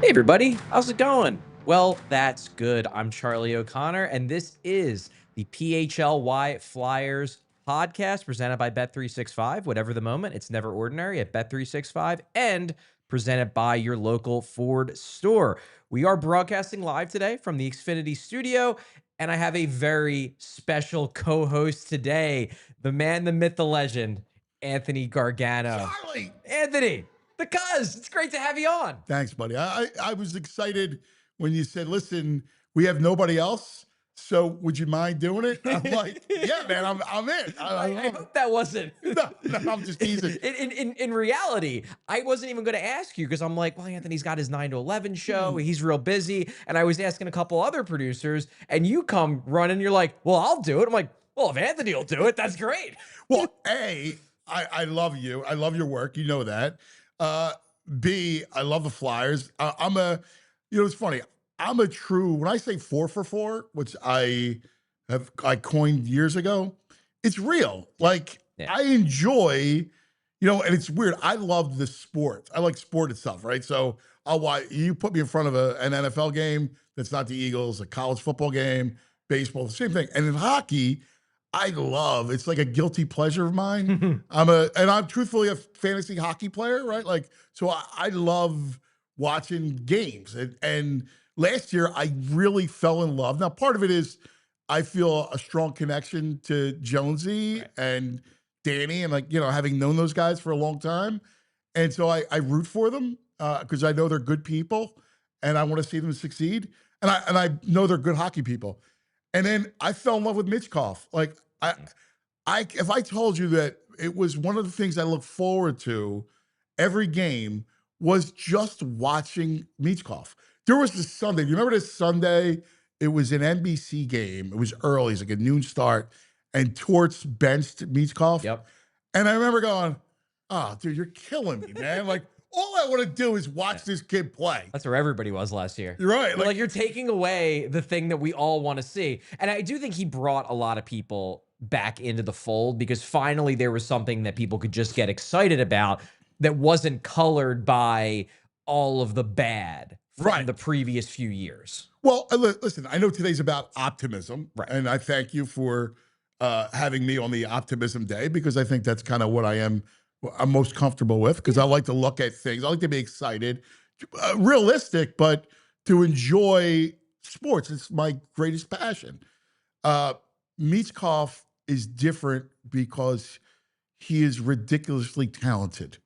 Hey everybody, how's it going? Well, that's good. I'm Charlie O'Connor, and this is the PHLY Flyers podcast presented by Bet365. Whatever the moment, it's never ordinary at Bet365 and presented by your local Ford store. We are broadcasting live today from the Xfinity studio, and I have a very special co-host today, the man, the myth, the legend, Anthony Gargano. Charlie! Anthony, the cuz, it's great to have you on. Thanks, buddy. I was excited when you said, listen, we have nobody else, so would you mind doing it? I'm like, yeah, man, I'm in. I hope that wasn't. No, I'm just teasing. In reality, I wasn't even going to ask you because I'm like, well, Anthony's got his 9 to 11 show. He's real busy. And I was asking a couple other producers, and you come running. You're like, well, I'll do it. I'm like, well, if Anthony will do it, that's great. Well, I love you. I love your work. You know that. B, I love the Flyers. It's funny. I'm a true, when I say 4 for 4, which I coined years ago, it's real. Like, Yeah. I enjoy, and it's weird. I love the sport. I like sport itself, right? So you put me in front of an NFL game that's not the Eagles, a college football game, baseball, the same thing. And in hockey, it's like a guilty pleasure of mine. I'm truthfully a fantasy hockey player, right? Like, so I love watching games. And last year I really fell in love. Now, part of it is I feel a strong connection to Jonesy and Danny and having known those guys for a long time. And so I root for them because I know they're good people and I want to see them succeed. And I know they're good hockey people. And then I fell in love with Michkov. Like if I told you that it was one of the things I look forward to every game was just watching Michkov. There was this Sunday. You remember this Sunday? It was an NBC game. It was early. It's like a noon start. And Torts benched Michkov. Yep. And I remember going, oh, dude, you're killing me, man. Like, all I want to do is watch this kid play. That's where everybody was last year. You're right. Like you're taking away the thing that we all want to see. And I do think he brought a lot of people back into the fold because finally there was something that people could just get excited about that wasn't colored by all of the bad from the previous few years. Well, listen, I know today's about optimism, and I thank you for having me on the Optimism Day because I think that's kind of what I'm most comfortable with because I like to look at things. I like to be excited, realistic, but to enjoy sports. It's my greatest passion. Michkov is different because he is ridiculously talented.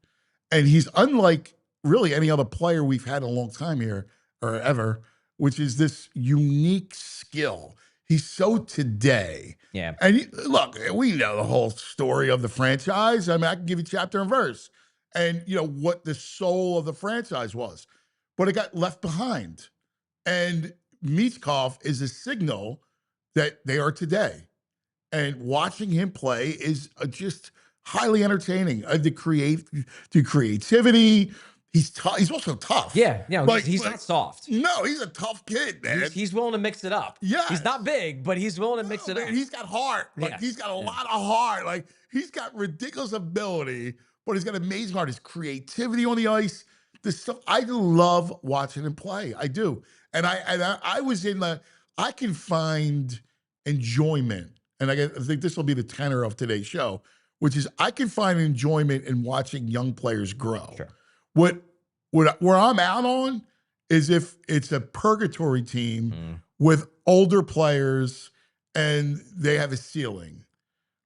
And he's unlike really any other player we've had in a long time here or ever, which is this unique skill. He's so today. Yeah. And look, we know the whole story of the franchise. I mean, I can give you chapter and verse and, what the soul of the franchise was. But it got left behind. And Michkov is a signal that they are today. And watching him play is just highly entertaining. The creativity. He's also tough. Yeah. He's not soft. No, he's a tough kid, man. He's willing to mix it up. Yeah. He's not big, but he's willing to mix it up. He's got heart. He's got a lot of heart. Like, he's got ridiculous ability, but he's got amazing heart. His creativity on the ice. This stuff. I love watching him play. I do. And I was I can find enjoyment. And I think this will be the tenor of today's show, which is I can find enjoyment in watching young players grow. Sure. Where I'm out on is if it's a purgatory team with older players and they have a ceiling,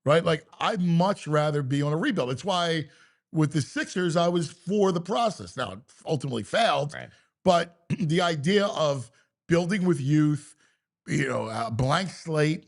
right? Like, I'd much rather be on a rebuild. It's why with the Sixers, I was for the process. Now, it ultimately failed, but the idea of building with youth, a blank slate,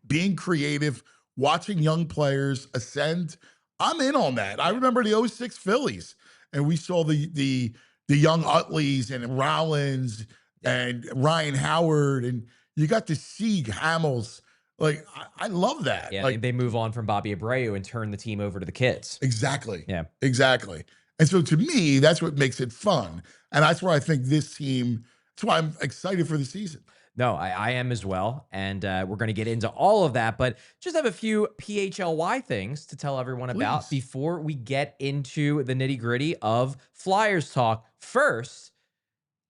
being creative, watching young players ascend, I'm in on that. I remember the 06 Phillies, and we saw the young Utleys and Rollins and Ryan Howard, and you got to see Hamels. Like, I love that. Yeah, like, they move on from Bobby Abreu and turn the team over to the kids. Exactly. Yeah. Exactly. And so to me, that's what makes it fun. And that's where I think this team, that's why I'm excited for the season. No, I am as well. And we're going to get into all of that, but just have a few PHLY things to tell everyone about before we get into the nitty gritty of Flyers talk. First,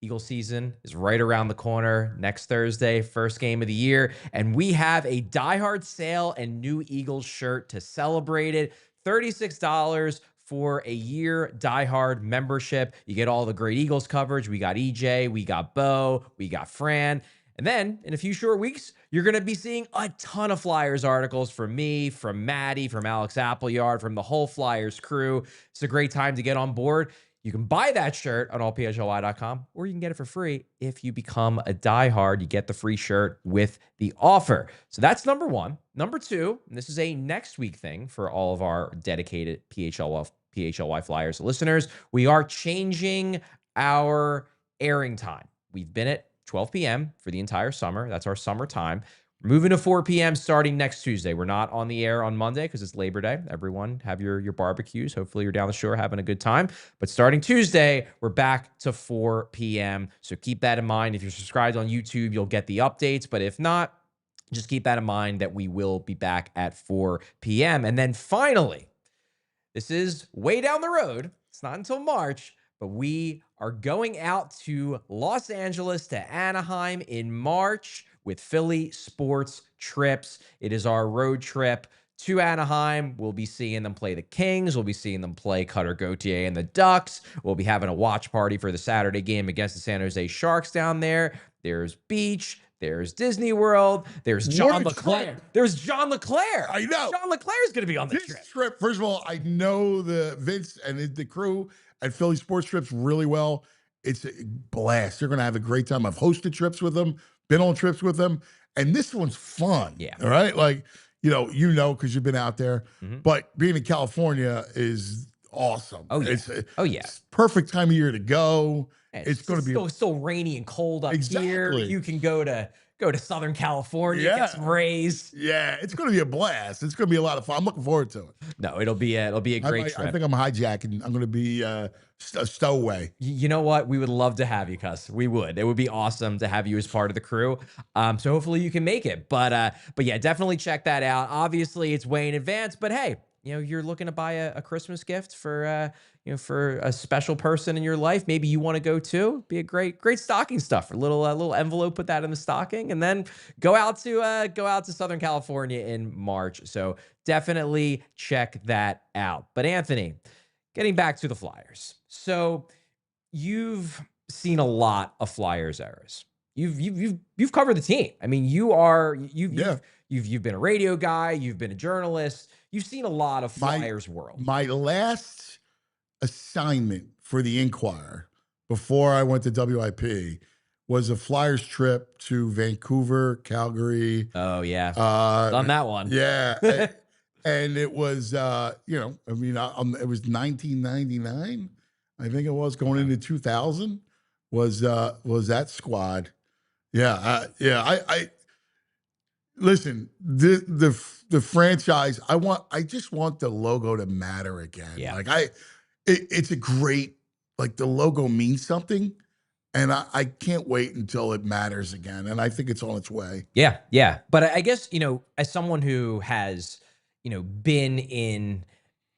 Eagle season is right around the corner. Next Thursday, first game of the year. And we have a diehard sale and new Eagles shirt to celebrate it. $36 for a year diehard membership. You get all the great Eagles coverage. We got EJ, we got Bo, we got Fran. And then in a few short weeks, you're going to be seeing a ton of Flyers articles from me, from Maddie, from Alex Appleyard, from the whole Flyers crew. It's a great time to get on board. You can buy that shirt on allphly.com, or you can get it for free if you become a diehard. You get the free shirt with the offer. So that's number one. Number two, and this is a next week thing for all of our dedicated PHLY Flyers listeners, we are changing our airing time. We've been at 12 p.m. for the entire summer. That's our summer time. We're moving to 4 p.m. starting next Tuesday. We're not on the air on Monday because it's Labor Day. Everyone have your barbecues. Hopefully you're down the shore having a good time. But starting Tuesday, we're back to 4 p.m. So keep that in mind. If you're subscribed on YouTube, you'll get the updates. But if not, just keep that in mind that we will be back at 4 p.m. And then finally, this is way down the road. It's not until March, but we are going out to Los Angeles to Anaheim in March with Philly Sports Trips. It is our road trip to Anaheim. We'll be seeing them play the Kings. We'll be seeing them play Cutter Gauthier and the Ducks. We'll be having a watch party for the Saturday game against the San Jose Sharks down there. There's beach. There's Disney World. There's John LeClair. There's John LeClair. I know. John LeClair is going to be on the trip. First of all, I know the Vince and the crew at Philly Sports Trips really well. It's a blast. You're going to have a great time. I've hosted trips with them, been on trips with them, and this one's fun. Yeah. All right. Like, because you've been out there, but being in California is awesome. Oh, yeah. It's perfect time of year to go. It's going to be still rainy and cold up here. You can go to Southern California, get some rays. Yeah, it's going to be a blast. It's going to be a lot of fun. I'm looking forward to it. No, it'll be a great trip. I think I'm hijacking. I'm going to be a stowaway. You know what? We would love to have you, Cuss. We would. It would be awesome to have you as part of the crew. So hopefully you can make it. But yeah, definitely check that out. Obviously, it's way in advance. But hey, you're looking to buy a Christmas gift for for a special person in your life. Maybe you want to go too. Be a great stocking stuffer. A little envelope, put that in the stocking, and then go out to Southern California in March. So definitely check that out. But Anthony, getting back to the Flyers. So you've seen a lot of Flyers eras. You've covered the team. I mean, you've been a radio guy, you've been a journalist, you've seen a lot of Flyers world. My last assignment for the Inquirer before I went to WIP was a Flyers trip to Vancouver, Calgary. Oh yeah, done that one. Yeah, and it was it was 1999. I think it was going into 2000. Was that squad? Yeah, I listen. The franchise. I just want the logo to matter again. Yeah. It's a great, the logo means something, and I can't wait until it matters again. And I think it's on its way. Yeah, yeah. But I guess as someone who has been in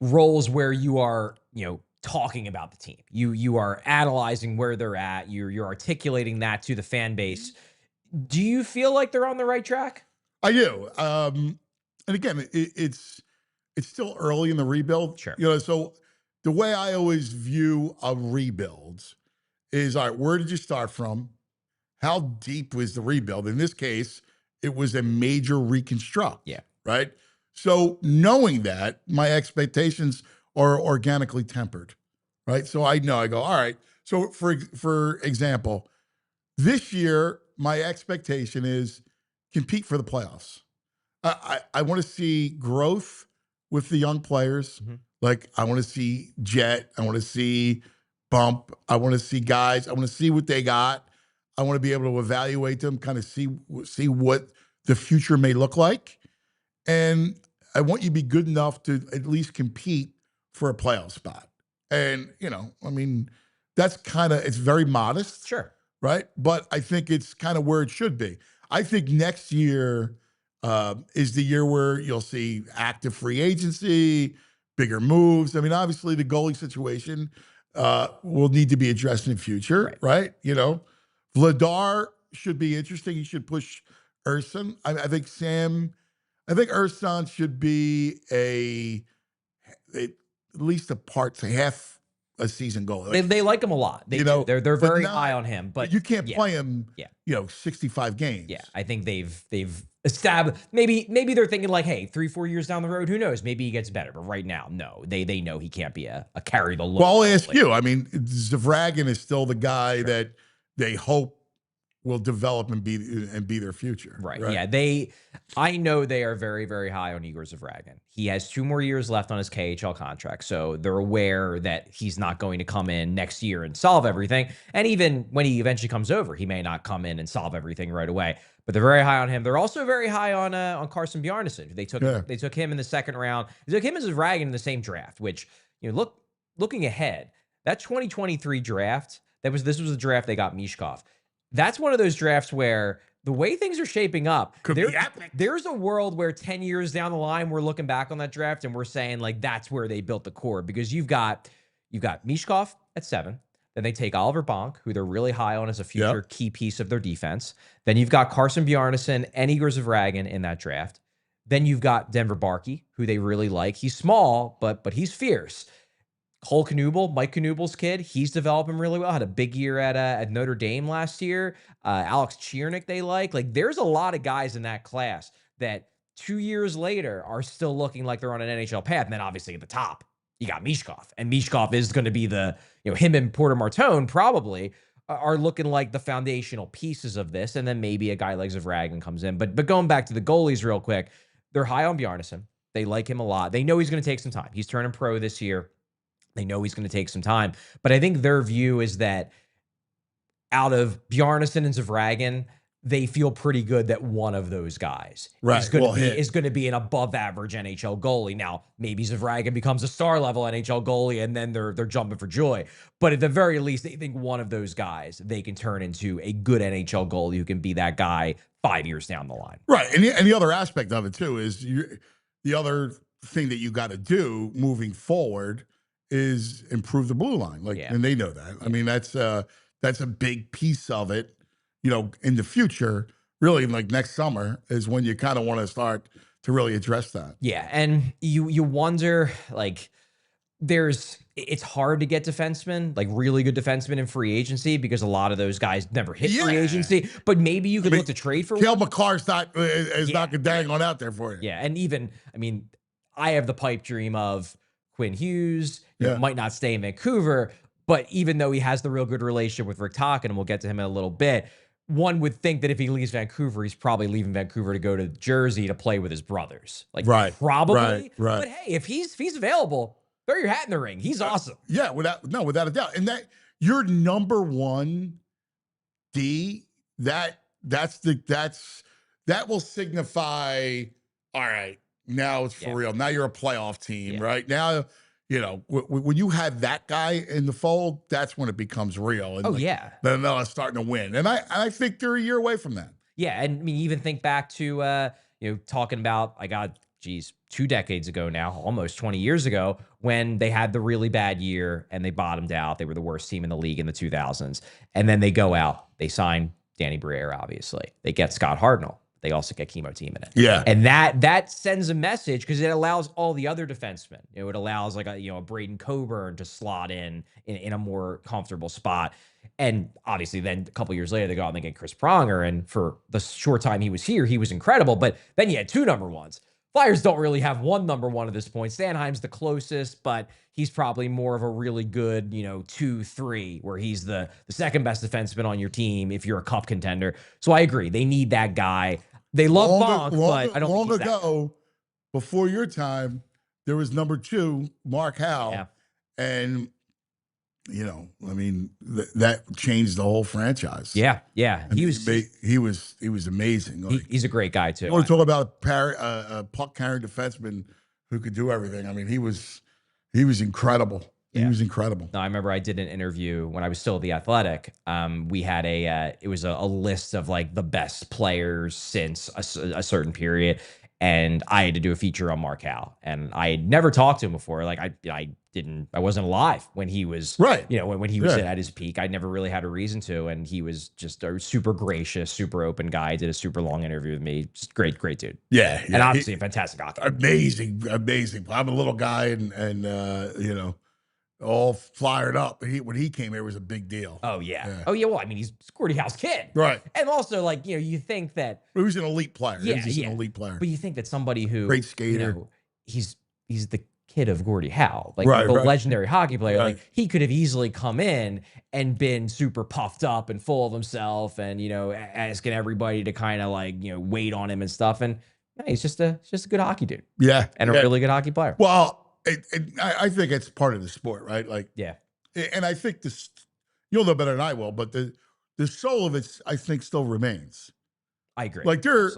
roles where you are talking about the team, you are analyzing where they're at, you're articulating that to the fan base. Do you feel like they're on the right track? I do. And again, it's still early in the rebuild. Sure. So the way I always view a rebuild is, all right, where did you start from? How deep was the rebuild? In this case, it was a major reconstruct. Yeah. Right. So knowing that, my expectations are organically tempered. Right. So I go, all right. So for example, this year, my expectation is compete for the playoffs. I want to see growth with the young players. Mm-hmm. I want to see Jet. I want to see Bump. I want to see guys. I want to see what they got. I want to be able to evaluate them, kind of see what the future may look like. And I want you to be good enough to at least compete for a playoff spot. And, that's it's very modest. Sure. Right. But I think it's kind of where it should be. I think next year is the year where you'll see active free agency, bigger moves. I mean, obviously the goalie situation will need to be addressed in the future, right? You know, Vladar should be interesting. He should push Urson. I think Urson should be at least a half a season goal. They like him a lot. They you do. know, They're but very high on him. But you can't yeah, play him. yeah, 65 games. yeah. I think they've established. Maybe they're thinking like, hey, 3-4 years down the road, who knows? Maybe he gets better. But right now, no. They know he can't be a carry the load. Well, I'll ask you. I mean, Zvragin is still the guy that they hope will develop and be their future. Right. Yeah. I know they are very, very high on Igor Zvragin. He has 2 more years left on his KHL contract. So they're aware that he's not going to come in next year and solve everything. And even when he eventually comes over, he may not come in and solve everything right away. But they're very high on him. They're also very high on Carson Bjarnason. They took him in the second round. They took him as Zvragin in the same draft, which, looking ahead, that 2023 draft, this was the draft they got Michkov. That's one of those drafts where the way things are shaping up, there's a world where 10 years down the line, we're looking back on that draft and we're saying like, that's where they built the core, because you've got Michkov at 7. Then they take Oliver Bonk, who they're really high on as a future key piece of their defense. Then you've got Carson Bjarnason and Igor Zvragin in that draft. Then you've got Denver Barkey, who they really like. He's small, but he's fierce. Cole Knuble, Mike Knubel's kid, he's developing really well. Had a big year at Notre Dame last year. Alex Chiernik they like. Like, there's a lot of guys in that class that 2 years later are still looking like they're on an NHL path. And then obviously at the top, you got Michkov. And Michkov is going to be him and Porter Martone probably are looking like the foundational pieces of this. And then maybe a guy like Zvragin comes in. But going back to the goalies real quick, they're high on Bjarnason. They like him a lot. They know he's going to take some time. He's turning pro this year. They know he's going to take some time. But I think their view is that out of Bjarnason and Zvragin, they feel pretty good that one of those guys is going to be an above average NHL goalie. Now, maybe Zvragin becomes a star level NHL goalie and then they're jumping for joy. But at the very least, they think one of those guys they can turn into a good NHL goalie who can be that guy 5 years down the line. Right. And the other aspect of it too is the other thing that you got to do moving forward is improve the blue line. And they know that. I mean, that's a big piece of it, in the future, really, like next summer is when you kind of want to start to really address that. Yeah. And you wonder, like, it's hard to get defensemen, like really good defensemen in free agency, because a lot of those guys never hit free agency, but maybe you could look to trade for Cale McCarr's not dang on out there for you. Yeah. And even, I have the pipe dream of Quinn Hughes, might not stay in Vancouver, but even though he has the real good relationship with Rick Tocchet, and we'll get to him in a little bit, one would think that if he leaves Vancouver, he's probably leaving Vancouver to go to Jersey to play with his brothers. Probably. Right. But hey, if he's available, throw your hat in the ring. He's awesome. Yeah, without a doubt. And that your number one D, that will signify, all right, now it's for real. Now you're a playoff team, right? Now, when you have that guy in the fold, that's when it becomes real. And then they're starting to win. And I think they're a year away from that. Yeah, and even think back to talking about 2 decades ago now, almost 20 years ago, when they had the really bad year and they bottomed out. They were the worst team in the league in the 2000s. And then they go out, they sign Danny Briere, obviously. They get Scott Hartnell. They also get Chemo Team in it. Yeah. And that sends a message, because it allows all the other defensemen. It allows a Braden Coburn to slot in a more comfortable spot. And obviously then a couple years later, they go out and they get Chris Pronger. And for the short time he was here, he was incredible. But then you had 2 number ones. Flyers don't really have one number one at this point. Sanheim's the closest, but he's probably more of a really good, 2-3, where he's the second best defenseman on your team if you're a cup contender. So I agree. They need that guy. They love Bonk, but I don't think he's that ago, before your time, there was number 2, Mark Howe. Yeah. And, that changed the whole franchise. Yeah. Yeah. He was amazing. He's a great guy too. You want to talk about a puck carrying defenseman who could do everything. I mean, he was incredible. Yeah. He was incredible. No, I remember I did an interview when I was still at The Athletic. We had it was a list of like the best players since a certain period. and I had to do a feature on Markel, and I had never talked to him before. Like I wasn't alive when he was Right. when he was at his peak. I never really had a reason to, and he was just a super gracious, super open guy. Did a super long interview with me. Just great dude. Yeah, And obviously a fantastic hockey. Amazing. I'm a little guy, and all fired up. When he came here, it was a big deal. Oh yeah. Oh yeah. Well, I mean, he's Gordie Howe's kid, right? And also, like, you think that he was an elite player. Yeah, he was just an elite player. But you think that somebody who great skater, he's the kid of Gordie Howe, like right, the legendary hockey player. Right. Like he could have easily come in and been super puffed up and full of himself, and asking everybody to kind of like wait on him and stuff. And no, he's just a good hockey dude. Yeah, and a really good hockey player. Well, I think it's part of the sport, right? Like and I think this, you'll know better than I will, but the soul of it, I think, still remains. I agree. Like they're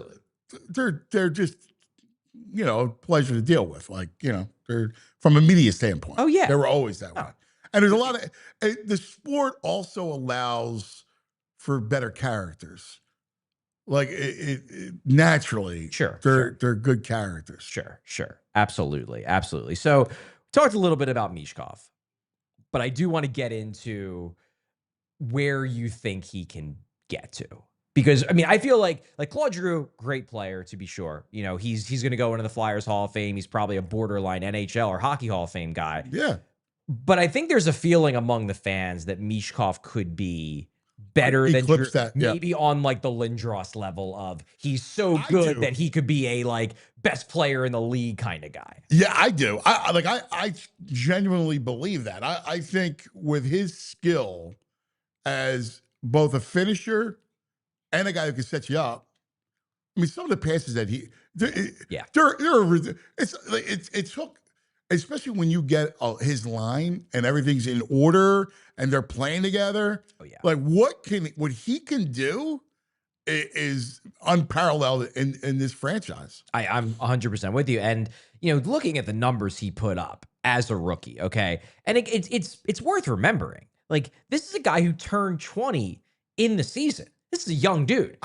just pleasure to deal with. Like they're from a media standpoint. Oh yeah, they were always that way. And there's a lot of the sport also allows for better characters. Like it naturally, they're good characters. Sure, absolutely. So, talked a little bit about Michkov, but I do want to get into where you think he can get to, because I mean, I feel like Claude Giroux, great player to be sure. He's going to go into the Flyers Hall of Fame. He's probably a borderline NHL or Hockey Hall of Fame guy. Yeah, but I think there's a feeling among the fans that Michkov could be better than maybe on like the Lindros level of he's so good that he could be a like best player in the league kind of guy. Yeah, I do. I genuinely believe that. I think with his skill as both a finisher and a guy who can set you up. I mean, some of the passes that it's hook, especially when you get his line and everything's in order and they're playing together. Oh yeah, like what he can do is unparalleled in this franchise. I'm 100% with you, and looking at the numbers he put up as a rookie, okay, and it's worth remembering. Like, this is a guy who turned 20 in the season. This is a young dude.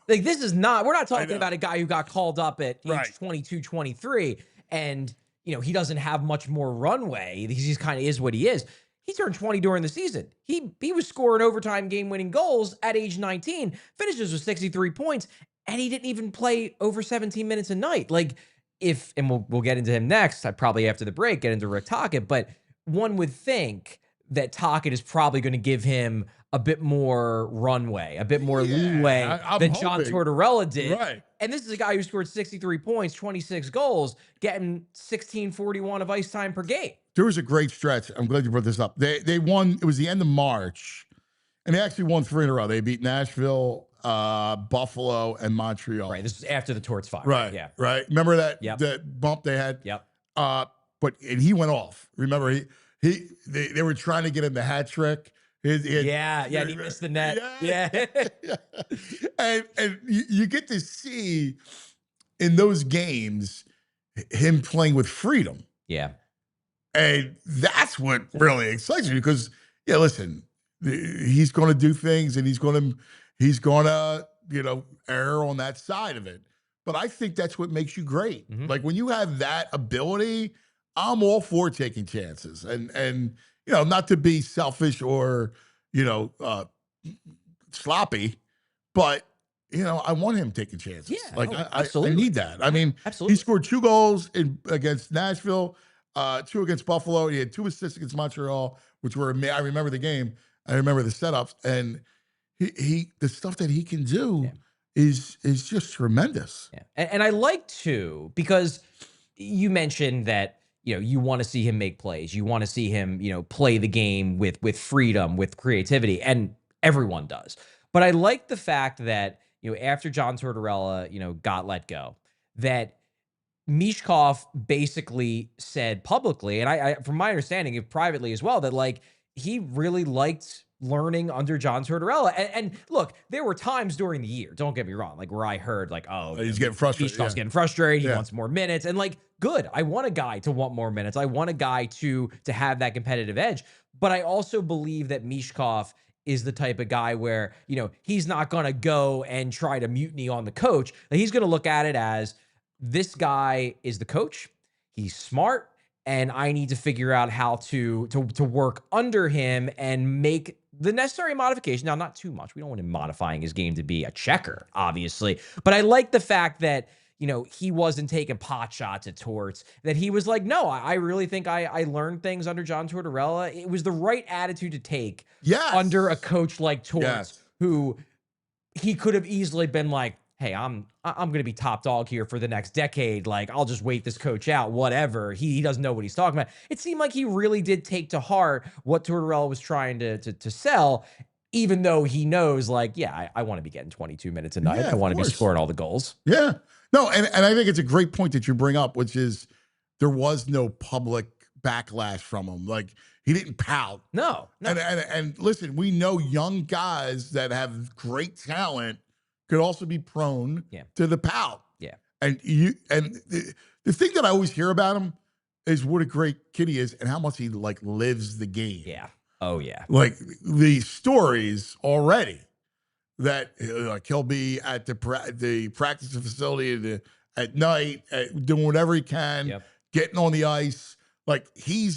Like, this is not, we're not talking about a guy who got called up at age 22, 23, and, he doesn't have much more runway. He just kind of is what he is. He turned 20 during the season. He was scoring overtime game-winning goals at age 19, finishes with 63 points, and he didn't even play over 17 minutes a night. Like, and we'll get into him next, probably after the break, get into Rick Tocchet, but one would think that Tocchet is probably going to give him a bit more runway, a bit more leeway than John Tortorella did. Right. And this is a guy who scored 63 points, 26 goals, getting 16:41 of ice time per game. There was a great stretch. I'm glad you brought this up. They won, it was the end of March, and they actually won 3 in a row. They beat Nashville, Buffalo, and Montreal. Right. This was after the Torts fire. Right. Yeah. Right. Remember that bump they had? Yep. And he went off. Remember, they were trying to get him the hat trick. He missed the net. Yeah. and you get to see in those games him playing with freedom. Yeah. And that's what really excites me, because, listen, he's going to do things, and he's going to, err on that side of it. But I think that's what makes you great. Mm-hmm. Like, when you have that ability, I'm all for taking chances, and not to be selfish or sloppy, but I want him taking chances. Yeah, like I need that. I mean, absolutely. He scored 2 goals against Nashville, 2 against Buffalo. He had 2 assists against Montreal, which were, I remember the game. I remember the setups, and the stuff that he can do is just tremendous. Yeah. And I like to, because you mentioned that you want to see him make plays. You want to see him, play the game with freedom, with creativity, and everyone does. But I like the fact that, after John Tortorella, got let go, that Michkov basically said publicly, and I from my understanding, privately as well, that like he really liked learning under John Tortorella. And look, there were times during the year, don't get me wrong, like where I heard like, he's getting frustrated. Michkov's getting frustrated. He wants more minutes. And like, good. I want a guy to want more minutes. I want a guy to have that competitive edge. But I also believe that Michkov is the type of guy where, he's not going to go and try to mutiny on the coach. Like, he's going to look at it as, this guy is the coach. He's smart, and I need to figure out how to work under him and make the necessary modification. Now, not too much. We don't want him modifying his game to be a checker, obviously. But I like the fact that, you know, he wasn't taking pot shots at Torts, that he was like, no, I really think I learned things under John Tortorella. It was the right attitude to take under a coach like Torts, who he could have easily been like, hey, I'm going to be top dog here for the next decade. Like, I'll just wait this coach out, whatever. He doesn't know what he's talking about. It seemed like he really did take to heart what Tortorella was trying to sell, even though he knows, like, yeah, I want to be getting 22 minutes a night. I want to be scoring all the goals. Yeah. No, and I think it's a great point that you bring up, which is there was no public backlash from him. Like, he didn't pout. No. And listen, we know young guys that have great talent could also be prone to the pout. Yeah. And the thing that I always hear about him is what a great kid he is and how much he like lives the game. Yeah. Oh yeah. Like the stories already that like he'll be at the practice facility at night, doing whatever he can, getting on the ice. Like he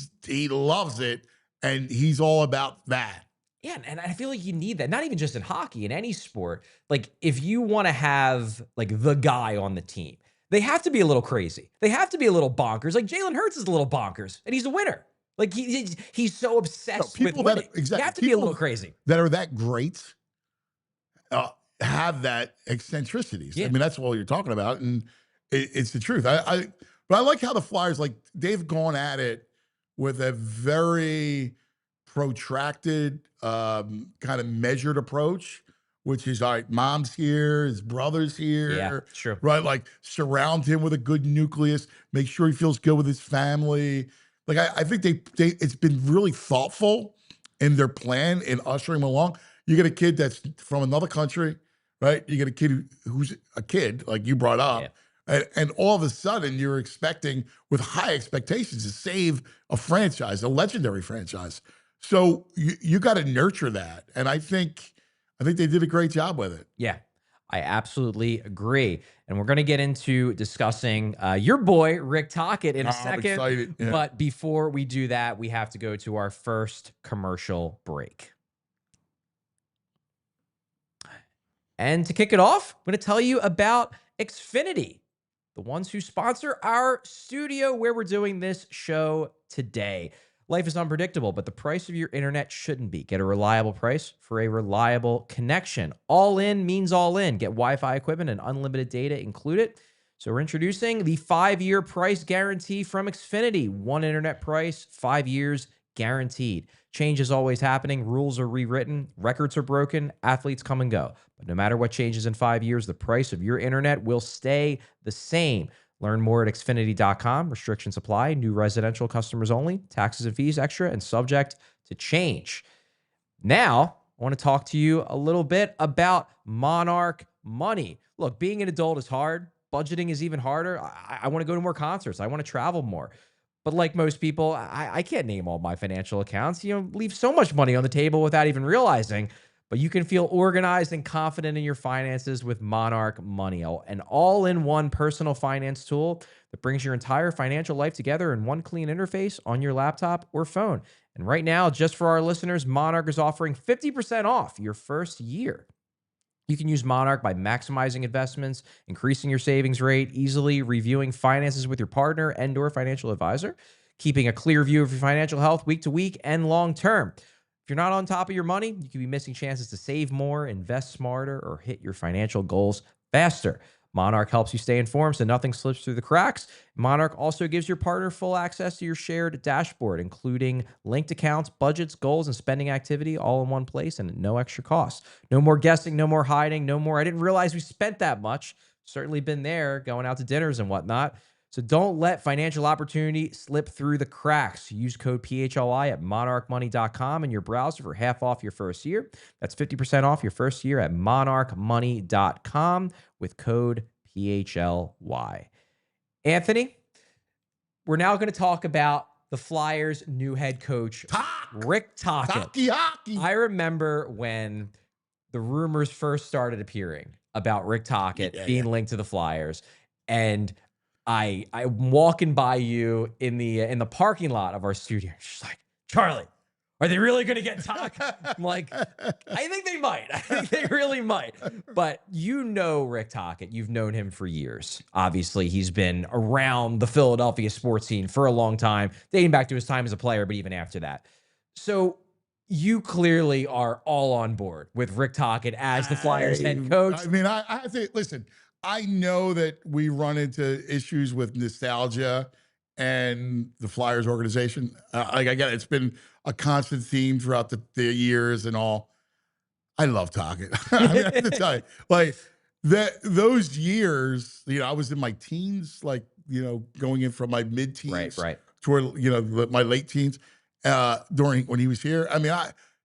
loves it, and he's all about that. Yeah, and I feel like you need that, not even just in hockey, in any sport. Like, if you want to have, like, the guy on the team, they have to be a little crazy. They have to be a little bonkers. Like, Jalen Hurts is a little bonkers, and he's a winner. Like, he's so obsessed with winning. You have to be a little crazy. That are that great have that eccentricities. I mean, that's all you're talking about, and it's the truth. But I like how the Flyers, like, they've gone at it with a very protracted, kind of measured approach, which is, all right, mom's here, his brother's here. Yeah, true. Right? Like, surround him with a good nucleus, make sure he feels good with his family. Like, I think it's been really thoughtful in their plan in ushering him along. You get a kid that's from another country, right? You get a kid who's a kid, like you brought up. Yeah. And all of a sudden, you're expecting, with high expectations, to save a franchise, a legendary franchise. So you got to nurture that, and I think they did a great job with it. Yeah, I absolutely agree. And we're going to get into discussing your boy Rick Tocchet in a second. I'm excited. Yeah. But before we do that, we have to go to our first commercial break. And to kick it off, I'm going to tell you about Xfinity, the ones who sponsor our studio where we're doing this show today. Life is unpredictable, but the price of your internet shouldn't be. Get a reliable price for a reliable connection. All in means all in. Get Wi-Fi equipment and unlimited data included. So we're introducing the 5-year price guarantee from Xfinity. One internet price, 5 years guaranteed. Change is always happening. Rules are rewritten. Records are broken. Athletes come and go. But no matter what changes in 5 years, the price of your internet will stay the same. Learn more at Xfinity.com. Restrictions apply. New residential customers only. Taxes and fees extra and subject to change. Now, I want to talk to you a little bit about Monarch Money. Look, being an adult is hard. Budgeting is even harder. I want to go to more concerts. I want to travel more. But like most people, I can't name all my financial accounts. You know, leave so much money on the table without even realizing. But you can feel organized and confident in your finances with Monarch Money, an all-in-one personal finance tool that brings your entire financial life together in one clean interface on your laptop or phone. And right now, just for our listeners, Monarch is offering 50% off your first year. You can use Monarch by maximizing investments, increasing your savings rate, easily reviewing finances with your partner and/or financial advisor, keeping a clear view of your financial health week to week and long term. If you're not on top of your money, you could be missing chances to save more, invest smarter, or hit your financial goals faster. Monarch helps you stay informed so nothing slips through the cracks. Monarch also gives your partner full access to your shared dashboard, including linked accounts, budgets, goals, and spending activity all in one place and at no extra cost. No more guessing, no more hiding, no more, I didn't realize we spent that much. Certainly been there, going out to dinners and whatnot. So don't let financial opportunity slip through the cracks. Use code PHLY at monarchmoney.com in your browser for half off your first year. That's 50% off your first year at monarchmoney.com with code PHLY. Anthony, we're now going to talk about the Flyers' new head coach, Rick Tocchet. I remember when the rumors first started appearing about Rick Tocchet being linked to the Flyers, and I'm walking by you in the parking lot of our studio. She's like, Charlie, are they really going to get Tock? I'm like, I think they might. I think they really might. But you know Rick Tocchet. You've known him for years. Obviously, he's been around the Philadelphia sports scene for a long time, dating back to his time as a player, but even after that. So you clearly are all on board with Rick Tocchet as the Flyers head coach. I mean, I think, listen, I know that we run into issues with nostalgia and the Flyers organization. Like, I get it. It's been a constant theme throughout the years and all. I love Tocchet. I mean, I have to tell you, like, those years, I was in my teens, like, going in from my mid-teens Right. toward, my late teens, during when he was here. I mean,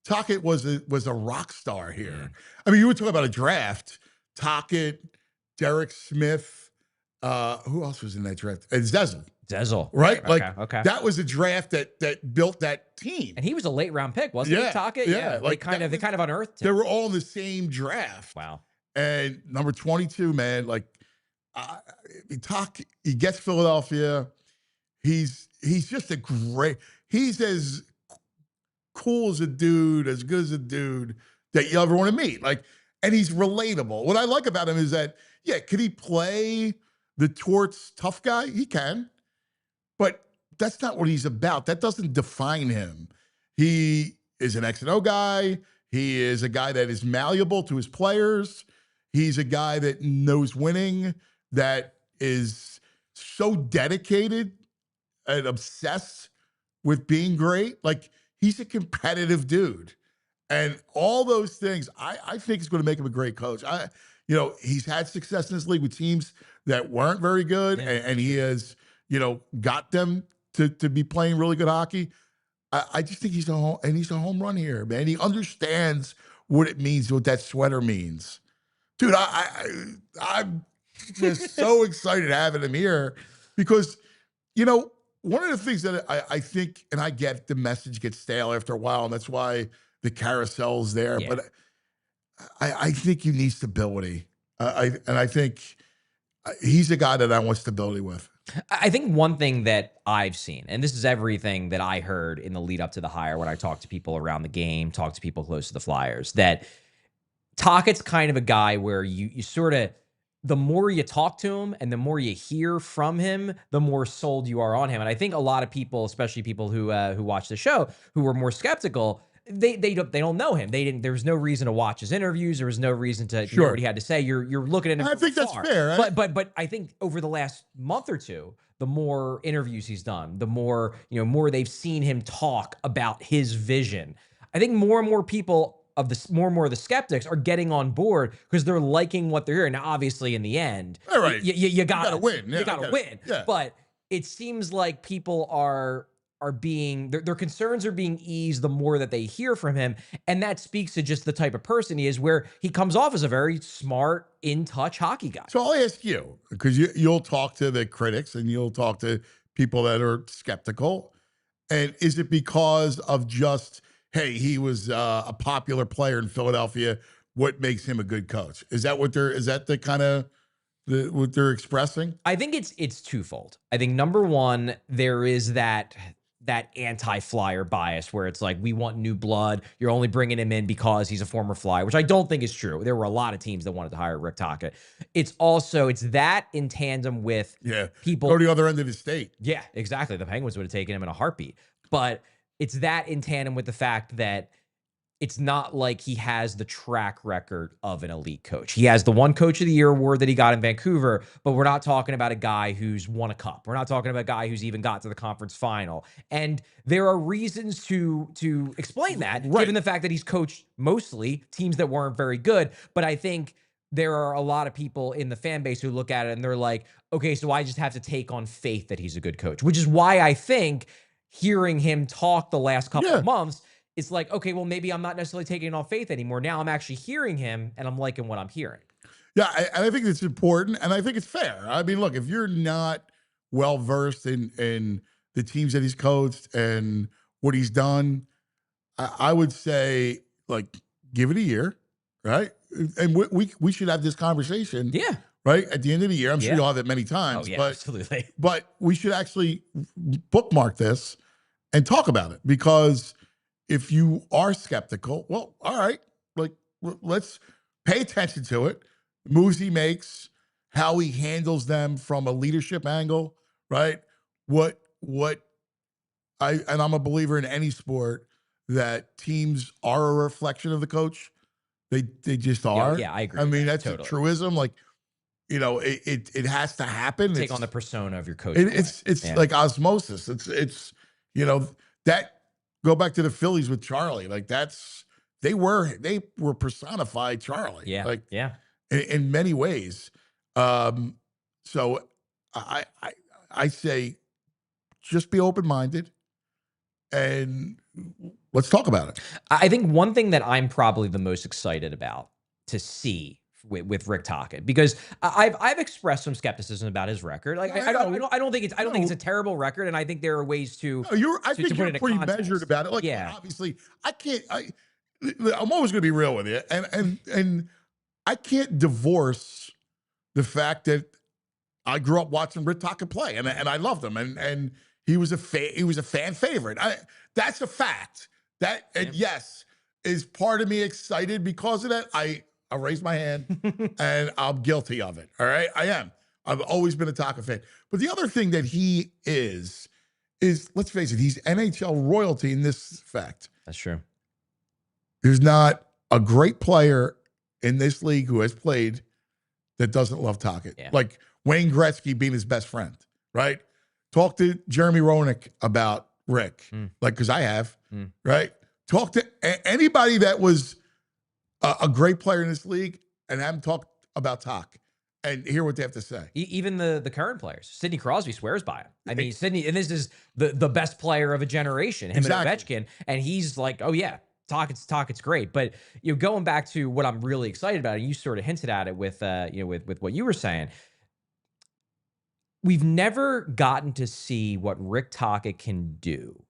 Tocchet was a rock star here. I mean, you were talking about a draft. Tocchet, Derek Smith, who else was in that draft? And Zezel. right? Okay. That was a draft that built that team. And he was a late round pick, wasn't he, Tocchet? Yeah. They kind of unearthed him. They were all in the same draft. Wow. And number 22, man, like, he gets Philadelphia. He's just he's as cool as a dude, as good as a dude that you ever want to meet. Like, and he's relatable. What I like about him is that, could he play the Torts tough guy? He can, but that's not what he's about. That doesn't define him. He is an X and O guy. He is a guy that is malleable to his players. He's a guy that knows winning, that is so dedicated and obsessed with being great. Like, he's a competitive dude. And all those things, I think is going to make him a great coach. He's had success in this league with teams that weren't very good, and he has, got them to be playing really good hockey. I just think he's a home run here, man. He understands what it means, what that sweater means. Dude, I'm just so excited having him here because, one of the things that I think, and I get the message gets stale after a while, and that's why the carousel's there. Yeah. But I think you need stability. I think he's a guy that I want stability with. I think one thing that I've seen, and this is everything that I heard in the lead up to the hire when I talked to people around the game, talked to people close to the Flyers, that Tocchet's kind of a guy where you sort of, the more you talk to him and the more you hear from him, the more sold you are on him. And I think a lot of people, especially people who watch the show, who were more skeptical, they don't know him. There was no reason to watch his interviews. There was no reason to hear what he had to say. You're looking at him. I think that's fair. Right? But I think over the last month or two, the more interviews he's done, the more more they've seen him talk about his vision. I think more and more people more and more of the skeptics are getting on board because they're liking what they're hearing. Now, obviously, in the end, you gotta win. You gotta win. Yeah. But it seems like people are being their concerns are being eased the more that they hear from him, and that speaks to just the type of person he is, where he comes off as a very smart, in-touch hockey guy. So I'll ask you, because you'll talk to the critics and you'll talk to people that are skeptical, and is it because of just, hey, he was a popular player in Philadelphia, what makes him a good coach? Is that what what they're expressing? I think it's twofold. I think number one, there is that anti-Flyer bias where it's like, we want new blood. You're only bringing him in because he's a former Flyer, which I don't think is true. There were a lot of teams that wanted to hire Rick Tocchet. It's that in tandem with people go to the other end of the state. Yeah, exactly. The Penguins would have taken him in a heartbeat. But it's that in tandem with the fact that it's not like he has the track record of an elite coach. He has the one Coach of the Year award that he got in Vancouver, but we're not talking about a guy who's won a cup. We're not talking about a guy who's even got to the conference final. And there are reasons to explain that, given the fact that he's coached mostly teams that weren't very good. But I think there are a lot of people in the fan base who look at it and they're like, okay, so I just have to take on faith that he's a good coach, which is why I think hearing him talk the last couple of months, it's like, okay, well, maybe I'm not necessarily taking it on faith anymore. Now I'm actually hearing him and I'm liking what I'm hearing. Yeah, I think it's important and I think it's fair. I mean, look, if you're not well-versed in the teams that he's coached and what he's done, I would say, like, give it a year, right? And we should have this conversation right? At the end of the year, I'm sure Yeah. you'll have it many Oh times, yeah, absolutely. but we should actually bookmark this and talk about it, because if you are skeptical, well, all right, like let's pay attention to it. Moves he makes, how he handles them from a leadership angle, right? What and I'm a believer in any sport that teams are a reflection of the coach. They just Yeah, are. yeah, I agree I with mean, that that's a totally. truism. Like, it has to happen. Take on the persona of your coach. It's Yeah. like osmosis. It's you know that go back to the Phillies with Charlie. Like they were personified Charlie. Yeah. Like Yeah. in many ways. Um, so I I I say just be open minded and let's talk about it. I think one thing that I'm probably the most excited about to see with Rick Tocchet, because I've expressed some skepticism about his record. Like I know. I don't think it's a No, terrible record, and I think there are ways to no, I to think put you're it in pretty measured context. about it. Like, Yeah. obviously, I can't. I'm always going to be real with you, and I can't divorce the fact that I grew up watching Rick Tocchet play, and I loved him, and he was a fan favorite. That's a fact. That, and yes, is part of me excited because of that? I raised my hand, and I'm guilty of it. All right, I am. I've always been a Tocchet fan. But the other thing that he is let's face it, he's NHL royalty in this fact. That's true. There's not a great player in this league who has played that doesn't love Tocchet. Yeah. Like Wayne Gretzky being his best friend, right? Talk to Jeremy Roenick about Rick, like, because I have, right? Talk to anybody that was a great player in this league and have them talk about Toc and hear what they have to say. Even the current players, Sidney Crosby swears by him. I mean, Sidney, and this is the best player of a generation, him and Ovechkin, and he's like, oh yeah, Tocchet's great. But going back to what I'm really excited about, and you sort of hinted at it with with what you were saying. We've never gotten to see what Rick Tocchet can do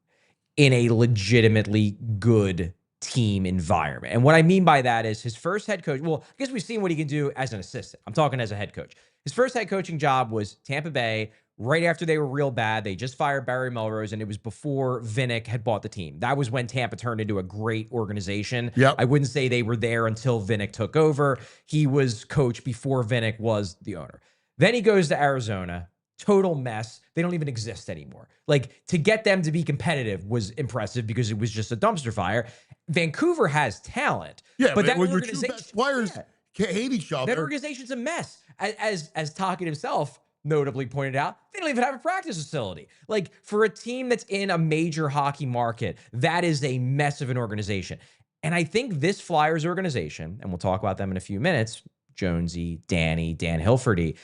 in a legitimately good team environment. And what I mean by that is his first head coach. Well, I guess we've seen what he can do as an assistant. I'm talking as a head coach. His first head coaching job was Tampa Bay, right after they were real bad. They just fired Barry Melrose, and it was before Vinik had bought the team. That was when Tampa turned into a great organization. Yep. I wouldn't say they were there until Vinik took over. He was coach before Vinik was the owner. Then he goes to Arizona. Total mess. They don't even exist anymore. Like, to get them to be competitive was impressive because it was just a dumpster fire. Vancouver has talent. Yeah, but that when your two best players can't hate each other. That organization's a mess. As Tocchet himself notably pointed out, they don't even have a practice facility. Like, for a team that's in a major hockey market, that is a mess of an organization. And I think this Flyers organization, and we'll talk about them in a few minutes, Jonesy, Danny, Dan Hilferty,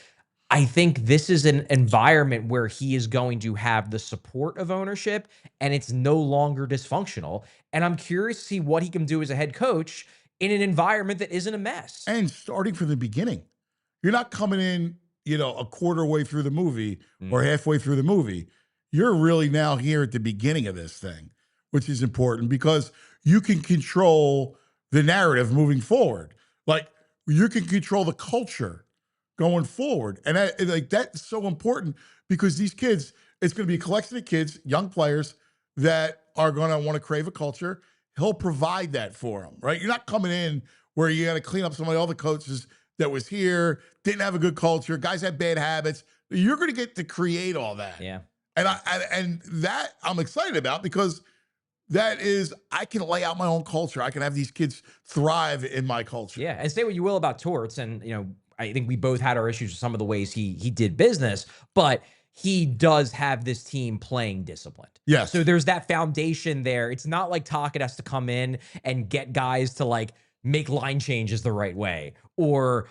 I think this is an environment where he is going to have the support of ownership, and it's no longer dysfunctional. And I'm curious to see what he can do as a head coach in an environment that isn't a mess. And starting from the beginning, you're not coming in, a quarter way through the movie or halfway through the movie. You're really now here at the beginning of this thing, which is important because you can control the narrative moving forward. Like, you can control the culture going forward. And that's so important because these kids, it's going to be a collection of kids, young players that are going to want to crave a culture. He'll provide that for them, right? You're not coming in where you got to clean up all the coaches that was here, didn't have a good culture, guys had bad habits. You're going to get to create all that. Yeah. And that I'm excited about because that is, I can lay out my own culture. I can have these kids thrive in my culture. Yeah. And say what you will about Torts, and, I think we both had our issues with some of the ways he did business, but he does have this team playing disciplined. Yes. So there's that foundation there. It's not like Tocchet has to come in and get guys to like make line changes the right way or,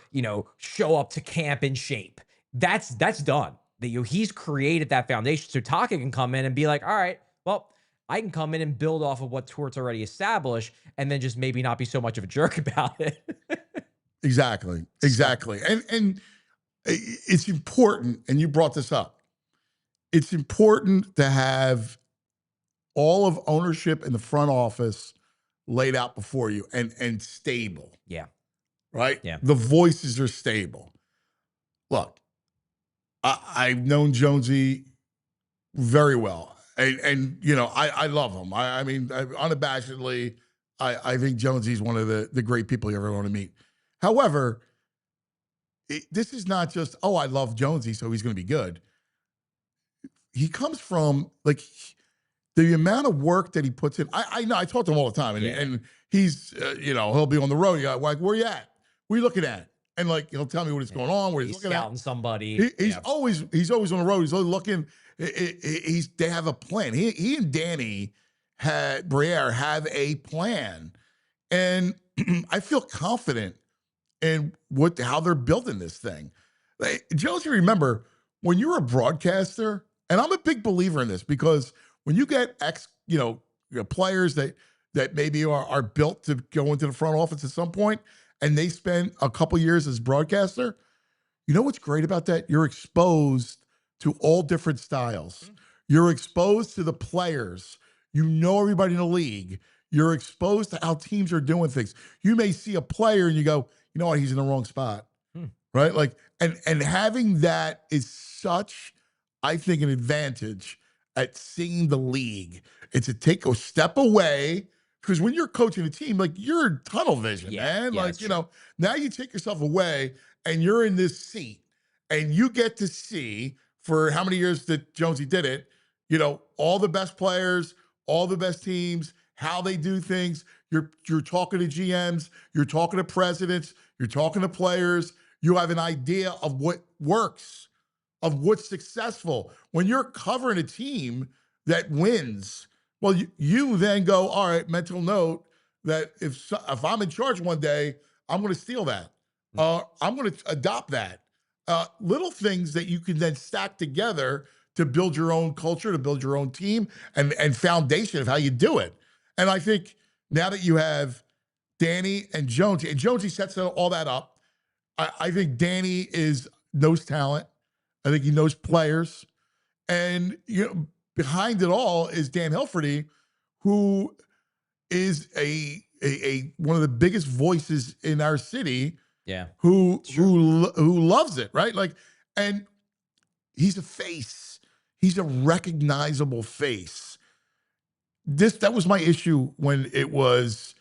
show up to camp in shape. That's done. He's created that foundation. So Tocchet can come in and be like, all right, well, I can come in and build off of what Torts already established and then just maybe not be so much of a jerk about it. Exactly. And it's important, and you brought this up. It's important to have all of ownership in the front office laid out before you and stable. Yeah. Right? Yeah. The voices are stable. look, I've known Jonesy very well. And you know, I love him. I mean, unabashedly, I think Jonesy's one of the great people you ever want to meet. However, this is not just, oh, I love Jonesy, so he's going to be good. He comes from like the amount of work that he puts in. I know, I talk to him all the time, and he's, you know, he'll be on the road. You got like, where you at? Where you looking at? And like, he'll tell me what is going on, where he's looking scouting at. Somebody. He's always on the road. He's always looking. They have a plan. He and Danny Briere have a plan, and I feel confident in how they're building this thing. Jonesy, remember when you're a broadcaster, and I'm a big believer in this because when you get players that maybe are built to go into the front office at some point, and they spend a couple years as broadcaster, you know what's great about that? You're exposed to all different styles. You're exposed to the players. You know everybody in the league. You're exposed to how teams are doing things. You may see a player and you go, you know what, he's in the wrong spot, right? Like, and having that is such, I think, an advantage at seeing the league. It's take a step away, because when you're coaching a team, like, you're in tunnel vision, man. Like, you know, now you take yourself away and you're in this seat and you get to see, for how many years that Jonesy did it, you know, all the best players, all the best teams, how they do things. You're talking to GMs, you're talking to presidents, you're talking to players. You have an idea of what works, of what's successful. When you're covering a team that wins, well, you then go, all right, mental note that if I'm in charge one day, I'm going to steal that. I'm going to adopt that. Little things that you can then stack together to build your own culture, to build your own team and foundation of how you do it. And I think now that you have Danny and Jonesy sets all that up, I think Danny knows talent. I think he knows players. And behind it all is Dan Hilferty, who is a one of the biggest voices in our city. Yeah. Who loves it, right? Like, and he's a face. He's a recognizable face. That was my issue when it was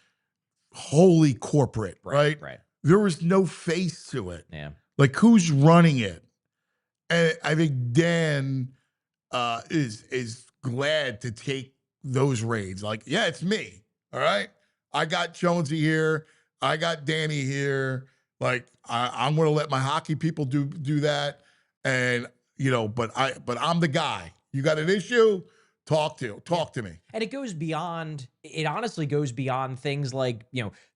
wholly corporate, right? Right. There was no face to it. Yeah. Like, who's running it? And I think Dan is glad to take those reins. Like, yeah, it's me. All right. I got Jonesy here. I got Danny here. Like, I'm going to let my hockey people do that. And, but I'm the guy. You got an issue? Talk to me. And it honestly goes beyond things like,